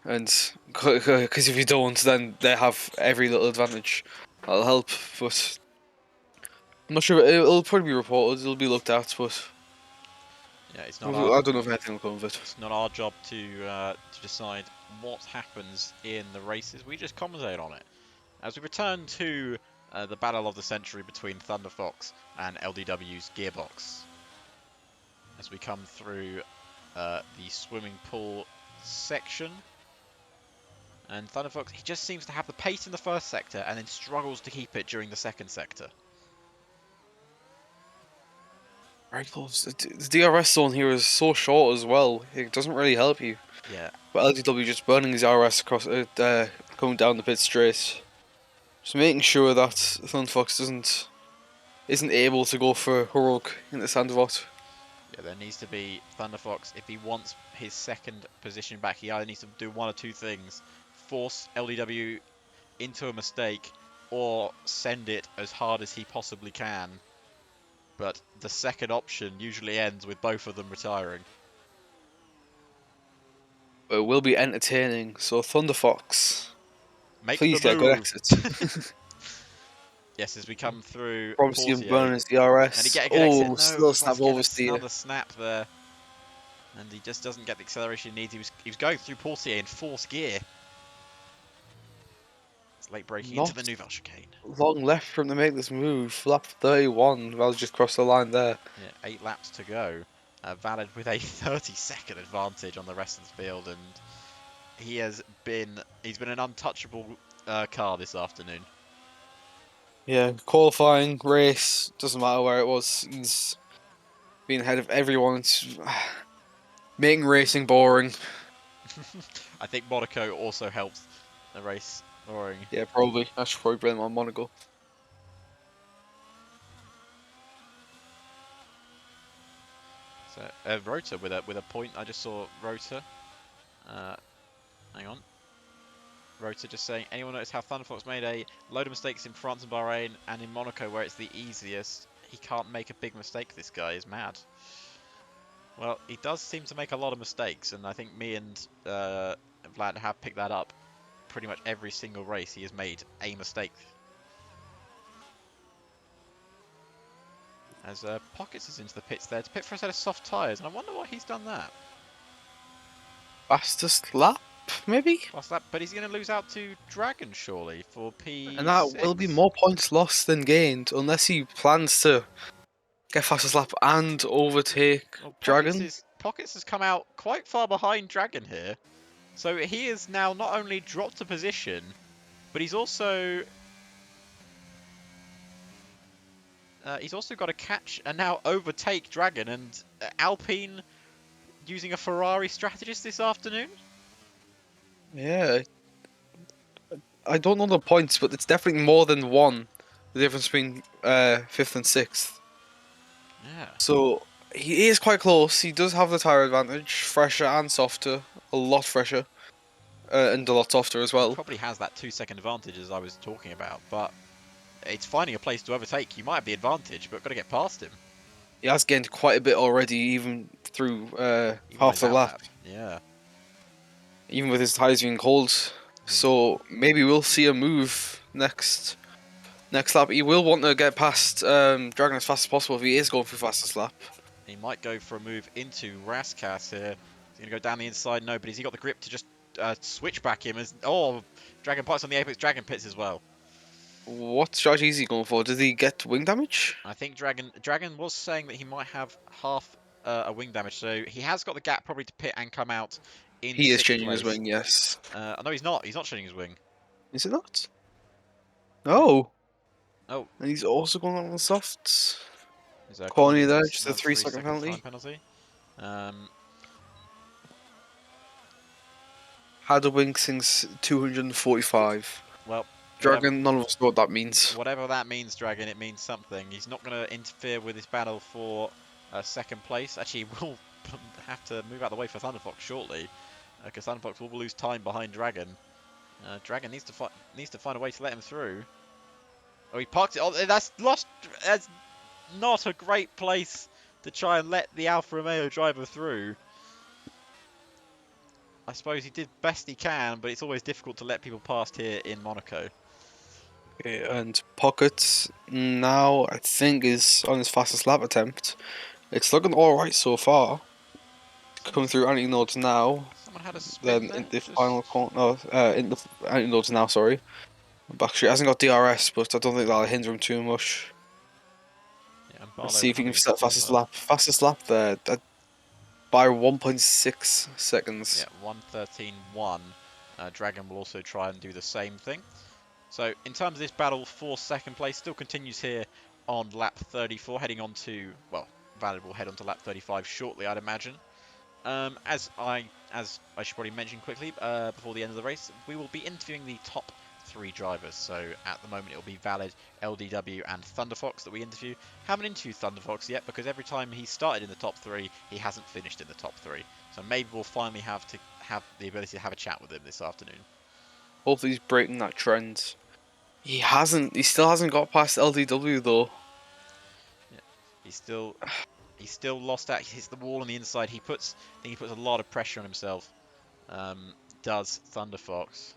and because if you don't, then they have every little advantage. That'll help, but I'm not sure. It'll probably be reported. It'll be looked at, but Yeah, it's I not our don't know if anything will come of it. it's not our job to decide what happens in the races. We just commentate on it. As we return to the battle of the century between Thunder Fox and LDW's Gearbox. As we come through the swimming pool section. And Thunder Fox, he just seems to have the pace in the first sector and then struggles to keep it during the second sector. Very close. The DRS zone here is so short as well. It doesn't really help you. Yeah. But LDW just burning his DRS across, going down the pit straight. Just making sure that Thunderfox isn't able to go for heroic in the Sandvot. Yeah, there needs to be Thunder Fox, if he wants his second position back, he either needs to do one or two things. Force LDW into a mistake or send it as hard as he possibly can. But the second option usually ends with both of them retiring. It will be entertaining. So Thunderfox, Make please the get a good move. exit. Yes, as we come through Promising him Portier. burning his And he DRS. get a good exit. Oh, No, still once snap again, oversteer. another snap there. And he just doesn't get the acceleration he needs. He was going through Portier in fourth gear. It's late braking into the Nouvelle chicane. Long left for him to make this move. Lap 31. Val's just crossed the line there. Yeah, 8 laps to go. Valid with a 30-second advantage on the rest of the field, and he's been an untouchable car this afternoon. Yeah, qualifying, race, doesn't matter where it was. He's been ahead of everyone. It's making racing boring. I think Monaco also helped the race boring. Yeah, probably. I should probably blame on Monaco. So Rota with a point. I just saw Rota. Hang on. Rota just saying, anyone notice how Thunderfox made a load of mistakes in France and Bahrain and in Monaco where it's the easiest? He can't make a big mistake. This guy is mad. Well, he does seem to make a lot of mistakes, and I think me and Vlad have picked that up. Pretty much every single race he has made a mistake. As Pockets is into the pits there to pit for a set of soft tyres, and I wonder why he's done that. Fastest lap, maybe? What's that? But he's going to lose out to Dragon, surely, for P6. And that will be more points lost than gained, unless he plans to get fastest lap and overtake Well, Dragon. Pockets has come out quite far behind Dragon here. So he has now not only dropped a position, but he's also... He's also got to catch and now overtake Dragon, and Alpine using a Ferrari strategist this afternoon. Yeah, I don't know the points, but it's definitely more than one. The difference between fifth and sixth. Yeah. So he is quite close. He does have the tire advantage, fresher and softer, a lot fresher, and a lot softer as He well. probably has that 2-second advantage as I was talking about, but it's finding a place to overtake. You might have the advantage, but got to get past him. He has gained quite a bit already, even through Even on half his the out lap, lap. Yeah. even with his tires being cold. So maybe we'll see a move next lap. He will want to get past Dragon as fast as possible if he is going for fastest lap. He might go for a move into Raskas here. He's going to go down the inside. No, but has he got the grip to just switch back him? Dragon Pits on the Apex Dragon Pits as well. What strategy is he going for? Did he get wing damage? I think Dragon was saying that he might have half a wing damage, so he has got the gap probably to pit and come out in He is 6th changing his place. wing, yes. No, he's not. He's not changing his wing. Is it not? No. Oh, And he's also going on the softs. there's a Corny there, it's just a another 3 second 3-second penalty. time penalty. Had a wing since 245. Well, Dragon, none of us know what that means. whatever that means, Dragon, it means something. He's not going to interfere with this battle for second place. Actually, he will have to move out of the way for Thunderfox shortly, because Thunderfox will lose time behind Dragon. Dragon needs to find a way to let him through. Oh, he parked it. Oh, that's lost. That's not a great place to try and let the Alfa Romeo driver through. I suppose he did best he can, but it's always difficult to let people past here in Monaco. Okay, and Pocket now, I think, is on his fastest lap attempt. It's looking alright so far. Coming through anti-nodes now. Someone had a spin Then there. in the final corner, no, in the anti-nodes now, sorry. Backstreet hasn't got DRS, but I don't think that'll hinder him too much. Yeah, and Let's Barlow see if he coming can in set quickly as fastest well. lap. Fastest lap there by 1.6 seconds. Yeah, 1:13.1. Dragon will also try and do the same thing. So in terms of this battle for second place, still continues here on lap 34, heading on to, well, Valid will head on to lap 35 shortly, I'd imagine. As I should probably mention quickly before the end of the race, we will be interviewing the top 3 drivers. So at the moment it will be Valid, LDW and Thunderfox that we interview. Haven't interviewed Thunderfox yet because every time he started in the top 3, he hasn't finished in the top 3. So maybe we'll finally have the ability to have a chat with him this afternoon. Hopefully he's breaking that trend. He hasn't. He still hasn't got past LDW though. Yeah, he's still lost out. He hits the wall on the inside. I think he puts a lot of pressure on himself. Does Thunderfox?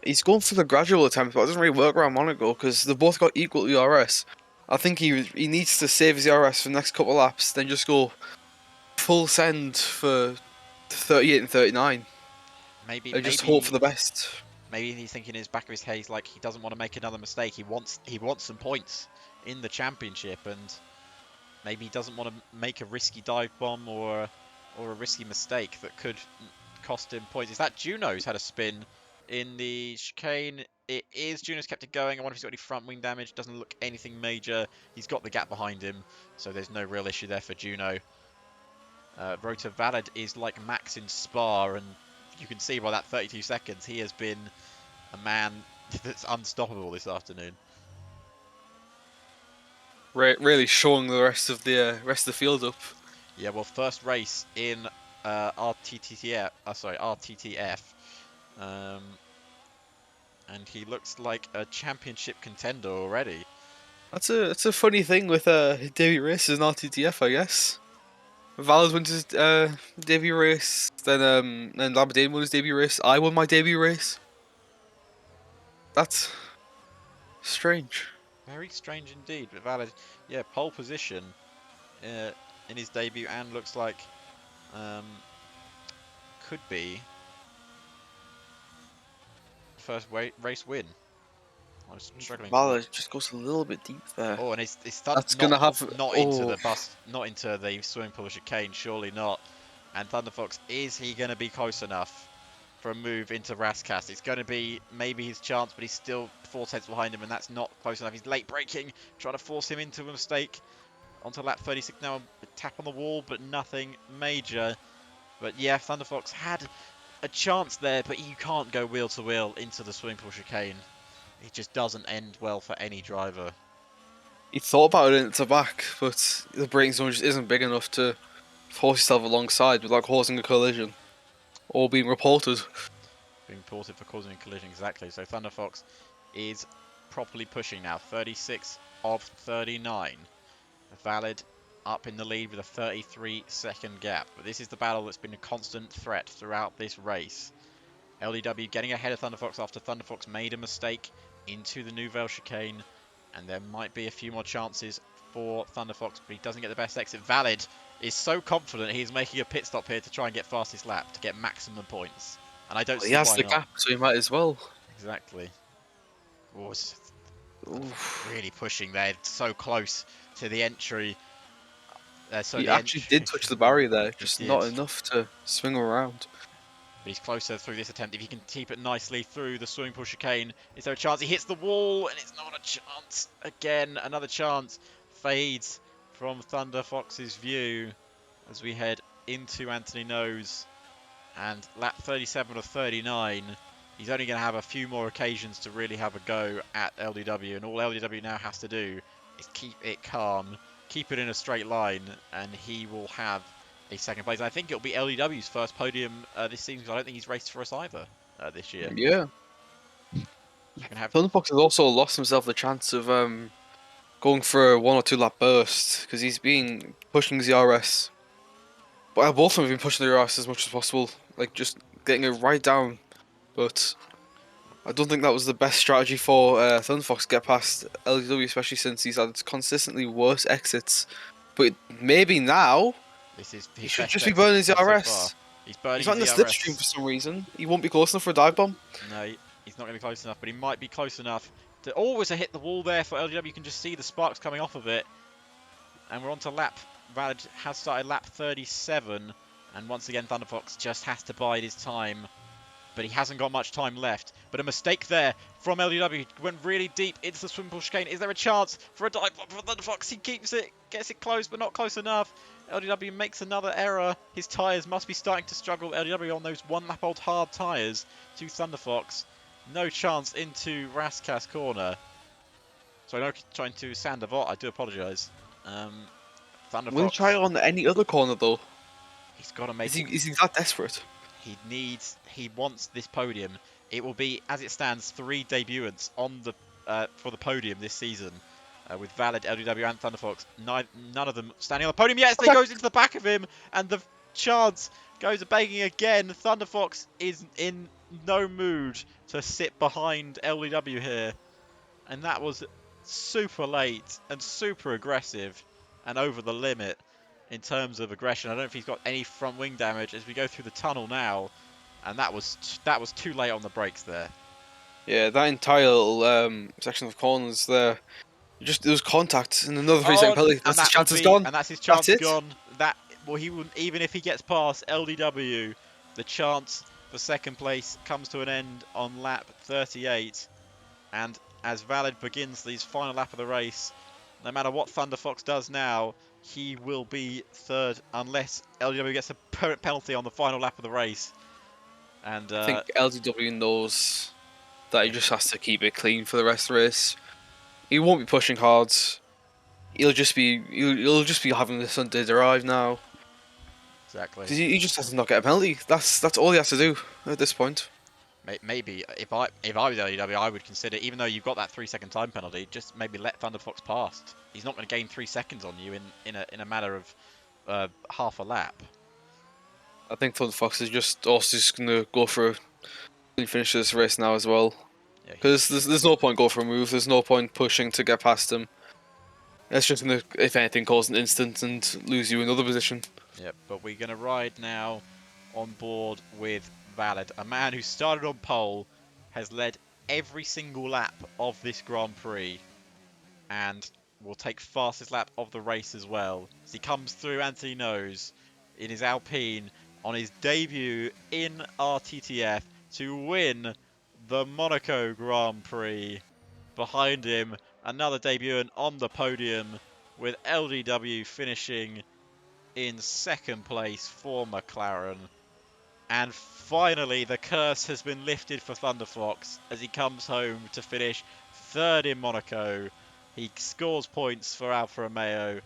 He's going for the gradual attempt, but it doesn't really work around Monaco because they've both got equal ERS. I think he needs to save his ERS for the next couple of laps, then just go full send for 38 and 39. Maybe And just hope for the best. Maybe he's thinking in his back of his head, he's like, he doesn't want to make another mistake. He wants some points in the championship, and maybe he doesn't want to make a risky dive bomb or a risky mistake that could cost him points. Is that Juno's had a spin in the chicane? It is. Juno's kept it going. I wonder if he's got any front wing damage. Doesn't look anything major. He's got the gap behind him, so there's no real issue there for Juno. Rota Valid is like Max in Spa, and you can see by that 32 seconds, he has been a man that's unstoppable this afternoon. Really showing the rest of the field up. Yeah, well, first race in RTTF, and he looks like a championship contender already. That's a funny thing with debut races in RTTF, I guess. Valid went his debut race, then Labadane won his debut race. I won my debut race. That's strange. Very strange indeed, but Valid, yeah, pole position in his debut, and looks like could be first race win. I was struggling. Valid just goes a little bit deep there. Oh, and his That's gonna have into the bus, not into the swimming pool chicane, surely not. And Thunderfox, is he going to be close enough? for a move into Raskas. It's going to be maybe his chance, but he's still 4/10 behind him, and that's not close enough. He's late braking, trying to force him into a mistake. Onto lap 36 now, a tap on the wall, but nothing major. But yeah, Thunderfox had a chance there, but you can't go wheel to wheel into the swimming pool chicane. It just doesn't end well for any driver. He thought about it into back, but the braking zone just isn't big enough to force yourself alongside without causing a collision or being reported. Being reported for causing a collision, exactly. So Thunderfox is properly pushing now, 36 of 39. Valid up in the lead with a 33-second gap. But this is the battle that's been a constant threat throughout this race. LDW getting ahead of Thunderfox after Thunderfox made a mistake into the Nouvelle chicane, and there might be a few more chances for Thunderfox, but he doesn't get the best exit. Valid is so confident he's making a pit stop here to try and get fastest lap to get maximum points, and I don't Well, he see has why the not. gap, so he might as well. Exactly. Oh, it's Oof. really pushing there, so close to the entry. He actually did touch the barrier there, just not enough to swing around. But he's closer through this attempt. If he can keep it nicely through the swimming pool chicane, is there a chance? He hits the wall, and it's not a chance. Again, another chance fades from Thunder Fox's view as we head into Anthony Nose. And lap 37 of 39, he's only going to have a few more occasions to really have a go at LDW. And all LDW now has to do is keep it calm, keep it in a straight line, and he will have a second place. And I think it'll be LDW's first podium this season, because I don't think he's raced for us either this year. Yeah. Thunderfox has also lost himself the chance of going for a 1 or 2 lap burst because he's been pushing the RS. But both of them have been pushing the RS as much as possible, like just getting it right down. But I don't think that was the best strategy for Thunderfox to get past LDW, especially since he's had consistently worse exits. But maybe now This is he his should best just be exit burning his so RS. far. He's burning He's not in the his slipstream DRS. for some reason. He won't be close enough for a dive bomb. No, he's not going to be close enough, but he might be close enough to always hit the wall there for LDW. You can just see the sparks coming off of it. And we're on to lap. Valid has started lap 37. And once again, Thunderfox just has to bide his time. But he hasn't got much time left. But a mistake there from LDW. Went really deep into the swim pool chicane. Is there a chance for a dive bomb for Thunderfox? He keeps it, gets it close, but not close enough. LDW makes another error. His tyres must be starting to struggle. LDW on those 1 lap old hard tyres to Thunderfox. No chance into Raskas corner. So I know trying to Sandavot. I do apologise. Thunderfox. Will he try it on any other corner though? He's got to make it. Is he that desperate? He wants this podium. It will be, as it stands, 3 debutantes on the for the podium this season, with Valid, LDW, and Thunderfox. None of them standing on the podium. Yes, he goes into the back of him, and the chance goes begging again. Thunderfox is in no mood to sit behind LDW here, and that was super late and super aggressive and over the limit in terms of aggression. I don't know if he's got any front wing damage as we go through the tunnel now, and that was too late on the brakes there. Yeah, that entire little section of corners there, there was contact and another 3-second penalty. That's his chance is gone. And that's his chance That's it. gone. He wouldn't, even if he gets past LDW, the chance for second place comes to an end on lap 38. And as Valid begins his final lap of the race, no matter what Thunderfox does now, he will be third unless LDW gets a penalty on the final lap of the race. And I think LDW knows that he just has to keep it clean for the rest of the race. He won't be pushing hard. He'll just be having the Sunday drive now. Exactly. Because he just has to not get a penalty. That's all he has to do at this point. Maybe if I was LDW, I would consider, even though you've got that 3-second time penalty, just maybe let Thunderfox past. He's not going to gain 3 seconds on you in a matter of half a lap. I think Thunderfox is just going to go for a clean finish of this race now as well. Because there's no point going for a move. There's no point pushing to get past him. It's just going to, if anything, cause an instant and lose you another position. Yep, but we're going to ride now on board with Valid, a man who started on pole, has led every single lap of this Grand Prix, and will take fastest lap of the race as well. As he comes through Anthony Nose in his Alpine on his debut in RTTF, to win the Monaco Grand Prix. Behind him, another debutant on the podium with LDW finishing in second place for McLaren. And finally, the curse has been lifted for Thunderfox as he comes home to finish third in Monaco. He scores points for Alfa Romeo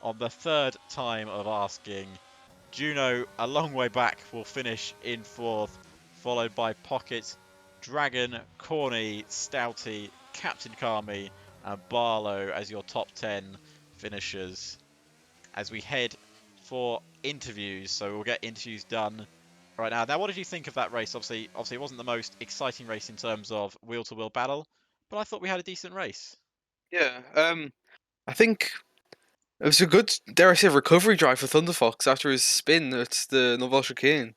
on the third time of asking. Juno, a long way back, will finish in fourth, followed by Pocket, Dragon, Corny, Stouty, Captain Kami, and Barlow as your top 10 finishers. As we head for interviews, so we'll get interviews done right now. Now, what did you think of that race? Obviously, it wasn't the most exciting race in terms of wheel-to-wheel battle, but I thought we had a decent race. Yeah, I think it was a good, dare I say, recovery drive for Thunderfox after his spin at the Nouvelle Chicane.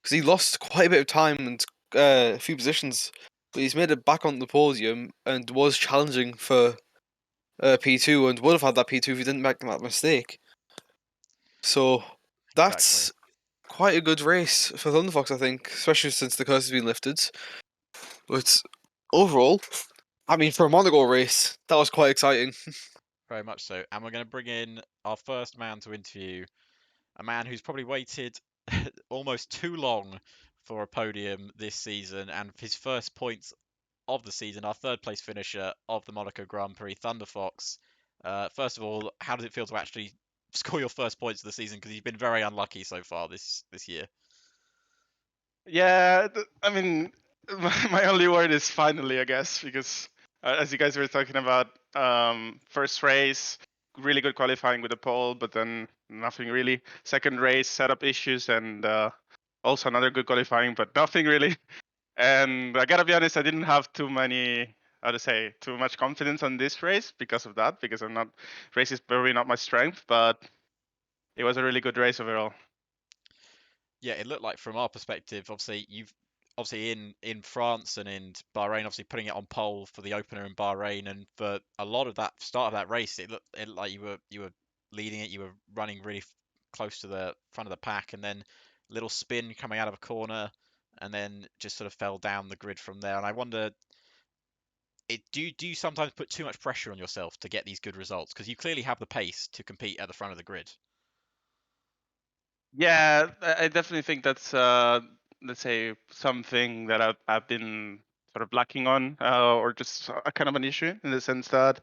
Because he lost quite a bit of time and a few positions, but he's made it back on the podium and was challenging for P2 and would have had that P2 if he didn't make that mistake. So Exactly. that's quite a good race for Thunderfox, I think, especially since the curse has been lifted. But overall, I mean, for a Monaco race, that was quite exciting. Very much so. And we're going to bring in our first man to interview, a man who's probably waited almost too long for a podium this season, and his first points of the season, our third place finisher of the Monaco Grand Prix, Thunderfox. First of all, how does it feel to actually score your first points of the season? Because you've been very unlucky so far this year. Yeah, I mean, my only word is finally, I guess, because as you guys were talking about, first race, really good qualifying with the pole, but then nothing really. Second race, setup issues, and also another good qualifying, but nothing really. And I gotta be honest, I didn't have too much confidence on this race because of that, because race is probably not my strength, but it was a really good race overall. Yeah, it looked like from our perspective, obviously you've obviously in France and in Bahrain, obviously putting it on pole for the opener in Bahrain, and for a lot of that start of that race, it looked like you were leading it, you were running really close to the front of the pack, and then little spin coming out of a corner, and then just sort of fell down the grid from there. And I wonder, do you sometimes put too much pressure on yourself to get these good results? Because you clearly have the pace to compete at the front of the grid. Yeah, I definitely think that's let's say something that I've been sort of lacking on, or just a kind of an issue in the sense that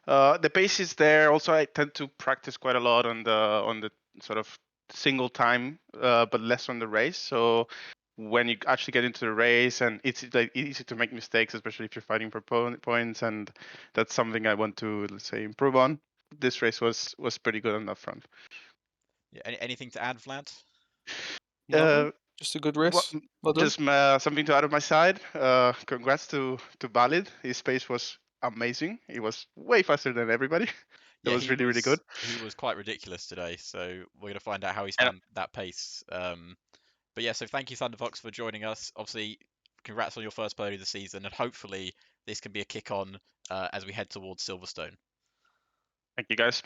the pace is there. Also, I tend to practice quite a lot on the sort of single time, but less on the race. So when you actually get into the race, and it's like easy to make mistakes, especially if you're fighting for points, and that's something I want to, let's say, improve on. This race was pretty good on that front. Yeah, anything to add, Vlad? No, Uh, just a good What, race. Well done. just something to add on my side. Congrats to Valid. His pace was amazing. He was way faster than everybody. It Yeah, was really good. he was quite ridiculous today, so we're gonna find out how he's And found that pace. But yeah, so thank you Thunderfox for joining us. Obviously, congrats on your first podium of the season, and hopefully this can be a kick on as we head towards Silverstone. thank you guys.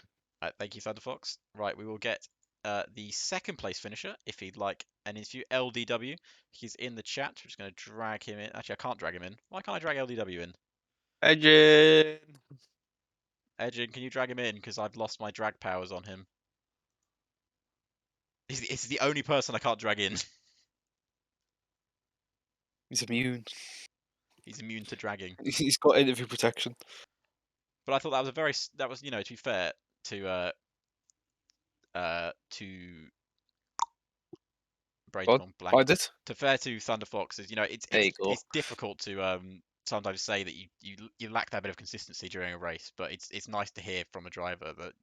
Thank you Thunderfox. Right, we will get the second place finisher if he'd like an interview. LDW, he's in the chat. We're just gonna drag him in. Actually, I can't drag him in. Why can't I drag LDW in? Edgin! Edgin, can you drag him in? Because I've lost my drag powers on him. It's the only person I can't drag in. He's immune. He's immune to dragging. He's got interview protection. But I thought that was to be fair to brain's God, gone I blank. did. To fair to Thunder Fox is, it's There it's you go. it's difficult to sometimes say that you lack that bit of consistency during a race, but it's nice to hear from a driver that,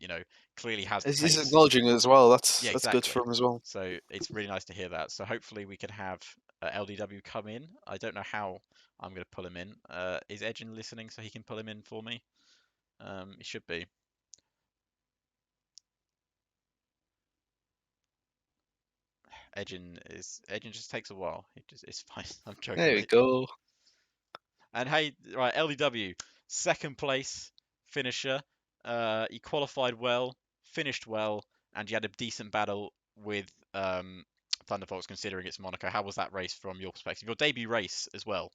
clearly has the He's pace. acknowledging it as well. Yeah, That's good exactly. for him as well. So it's really nice to hear that. So hopefully we can have LDW come in. I don't know how I'm going to pull him in. Is Edgin listening so he can pull him in for me? He should be. Edgin just takes a while. It's fine. I'm joking, There we mate. go. And hey, right, LDW, second place finisher. He qualified well, finished well, and he had a decent battle with Thunder Fox, considering it's Monaco. How was that race from your perspective? Your debut race as well.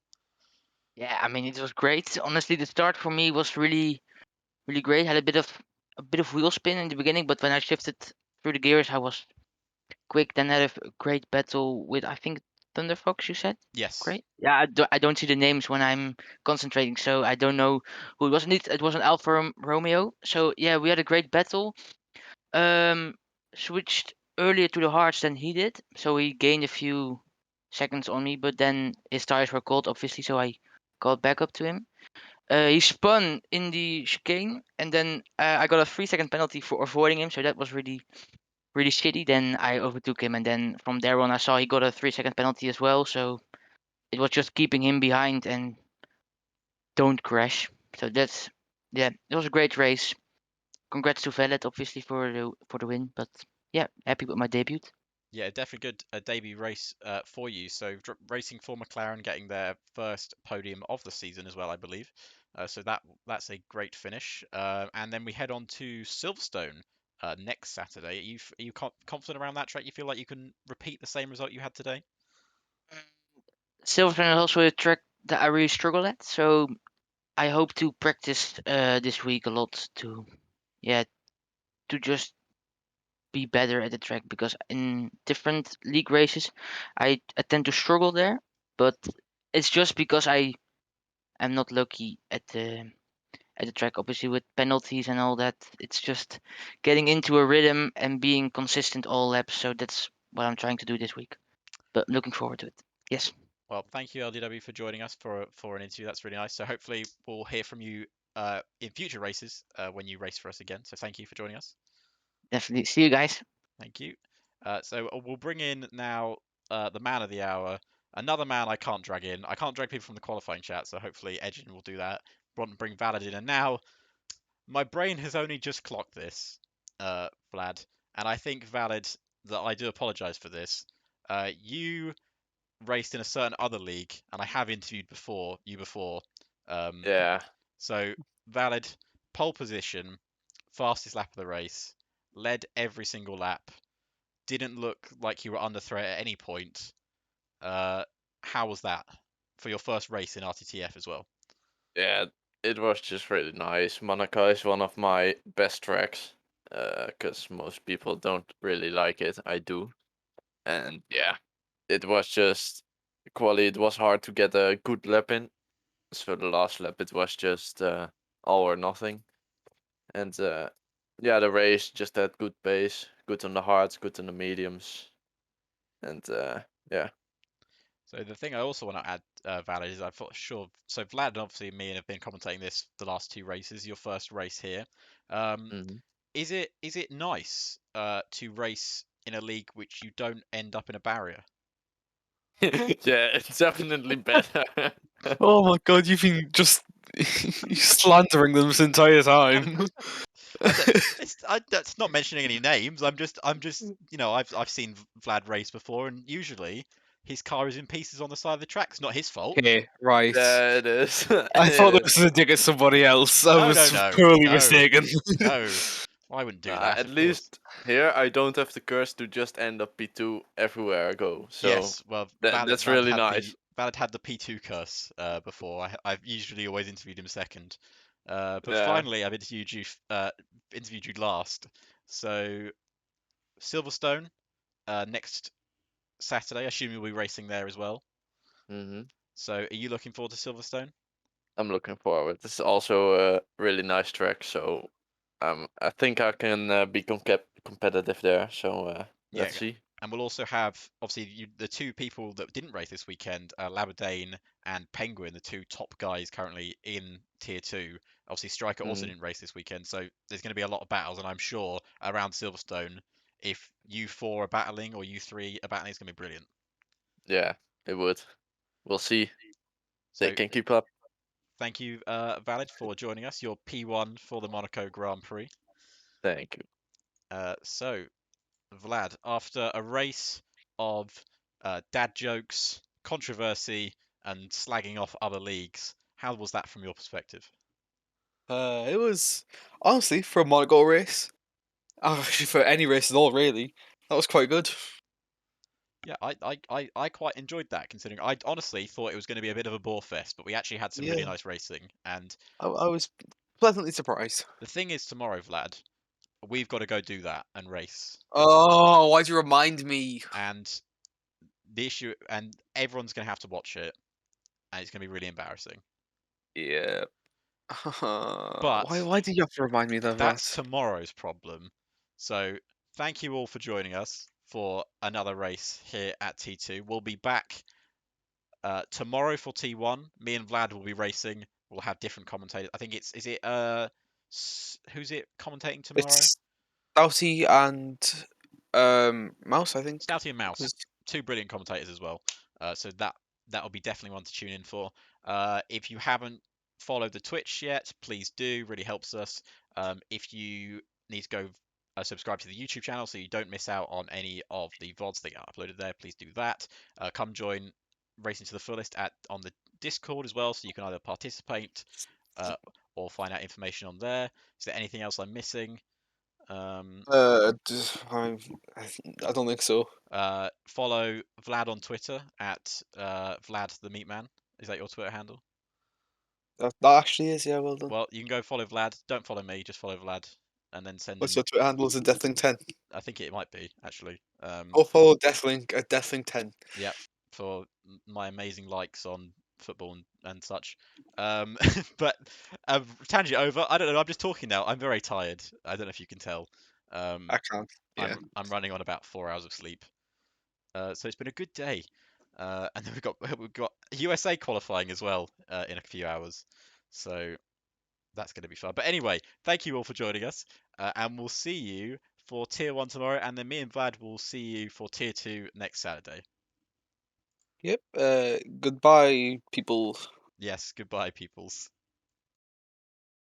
Yeah, I mean it was great. Honestly, the start for me was really great. Had a bit of wheel spin in the beginning, but when I shifted through the gears, I was quick. Then had a great battle with, I think, Thunder Fox. You said Yes. great. Yeah, I don't see the names when I'm concentrating, so I don't know who it was. Indeed, it was an Alfa Romeo. So yeah, we had a great battle. Um, Switched earlier to the hards than he did, so he gained a few seconds on me. But then his tires were cold, obviously, so I got back up to him. He spun in the chicane, and then I got a 3-second penalty for avoiding him, so that was really shitty. Then I overtook him, and then from there on, I saw he got a 3-second penalty as well. So it was just keeping him behind and don't crash. So that's yeah, it was a great race. Congrats to Velet, obviously, for the win. But yeah, happy with my debut. Yeah, definitely good debut race for you. So racing for McLaren, getting their first podium of the season as well, I believe. So that's a great finish. And then we head on to Silverstone next Saturday. Are you confident around that track? You feel like you can repeat the same result you had today? Silverstone is also a track that I really struggle at, so I hope to practice this week a lot to yeah to just be better at the track, because in different league races I tend to struggle there, but it's just because I am not lucky at the track, obviously, with penalties and all that. It's just getting into a rhythm and being consistent all laps. So that's what I'm trying to do this week. But looking forward to it. Yes, Well, thank you, LDW, for joining us for an interview. That's really nice. So hopefully we'll hear from you in future races when you race for us again. So thank you for joining us. definitely. See you guys. Thank you. So we'll bring in now the man of the hour, another man I can't drag in. I can't drag people from the qualifying chat, so hopefully Edgin will do that. Bring Valid in, and now my brain has only just clocked this, Vlad, and I think Valid that I do apologise for this. You raced in a certain other league, and I have interviewed you before. Um, Yeah. so Valid, pole position, fastest lap of the race, led every single lap, didn't look like you were under threat at any point. How was that for your first race in RTTF as well? Yeah, it was just really nice. Monaco is one of my best tracks, because most people don't really like it. I do. And yeah, it was just quality. It was hard to get a good lap in. So the last lap, it was just all or nothing. And yeah, the race just had good pace, good on the hards, good on the mediums. And yeah. So the thing I also want to add, Valid, is I thought sure. So Vlad and obviously me have been commentating this the last two races. Your first race here. Mhm. Is it nice to race in a league which you don't end up in a barrier? Yeah, it's definitely better. Oh my god, you've been just slandering them this entire time. That's not mentioning any names. I'm just I've seen Vlad race before, and usually his car is in pieces on the side of the track. It's not his fault. Okay, right. Yeah, it is. I thought It this is. was a dig at somebody else. I No, was no, no, poorly no, mistaken. no. I wouldn't do that, At of course. least here I don't have the curse to just end up P2 everywhere I go. So Yes, well, that's really nice. Valid had the P2 curse before. I've usually always interviewed him second, but Yeah. finally I've interviewed you last. So Silverstone next Saturday. I assume you'll be racing there as well. hmm So are you looking forward to Silverstone? I'm looking forward. This is also a really nice track, so I think I can be competitive there. So Yeah, let's see. and we'll also have obviously the two people that didn't race this weekend, Labadane and Penguin, the two top guys currently in Tier 2. Obviously, Striker also hmm didn't race this weekend, so there's going to be a lot of battles, and I'm sure around Silverstone, if you four are battling or you three are battling, it's going to be brilliant. Yeah, it would. We'll see. They So can keep up. thank you, Valid, for joining us. You're P1 for the Monaco Grand Prix. Thank you. So Vlad, after a race of dad jokes, controversy, and slagging off other leagues, how was that from your perspective? It was honestly for a Monaco race. Actually, for any race at all, really. That was quite good. Yeah, I quite enjoyed that, considering I honestly thought it was going to be a bit of a bore fest, but we actually had some really Yeah. nice racing. And I was pleasantly surprised. the thing is, tomorrow, Vlad, we've got to go do that and race. Oh, why'd you remind me? And the issue, and everyone's going to have to watch it, and it's going to be really embarrassing. Yeah. But Why did you have to remind me of that's that? tomorrow's problem. So thank you all for joining us for another race here at T2. We'll be back tomorrow for T1. Me and Vlad will be racing. We'll have different commentators. I think is it who's it commentating tomorrow? It's Stouty and Mouse, I think. Stouty and Mouse, 'Cause- two brilliant commentators as well. So that'll be definitely one to tune in for. If you haven't followed the Twitch yet, please do. Really helps us. If you need to go subscribe to the YouTube channel so you don't miss out on any of the VODs that get uploaded there, please do that. Come join Racing to the Fullest on the Discord as well, so you can either participate or find out information on there. Is there anything else I'm missing? I don't think so. Follow Vlad on Twitter at Vlad the Meatman. Is that your Twitter handle? That actually is, yeah, well done. Well, you can go follow Vlad. Don't follow me, just follow Vlad, and then send What's him. your Twitter handle? Is it Deathling10? I think it might be actually. Go follow Deathling at Deathling10. Yep, for my amazing likes on football and such. But tangent over. I don't know. I'm just talking now. I'm very tired. I don't know if you can tell. I can't. Yeah. I'm running on about 4 hours of sleep. So it's been a good day. And then we've got USA qualifying as well in a few hours. So that's going to be fun. But anyway, thank you all for joining us, and we'll see you for Tier 1 tomorrow, and then me and Vlad will see you for Tier 2 next Saturday. Yep. Goodbye, people. Yes, goodbye, peoples.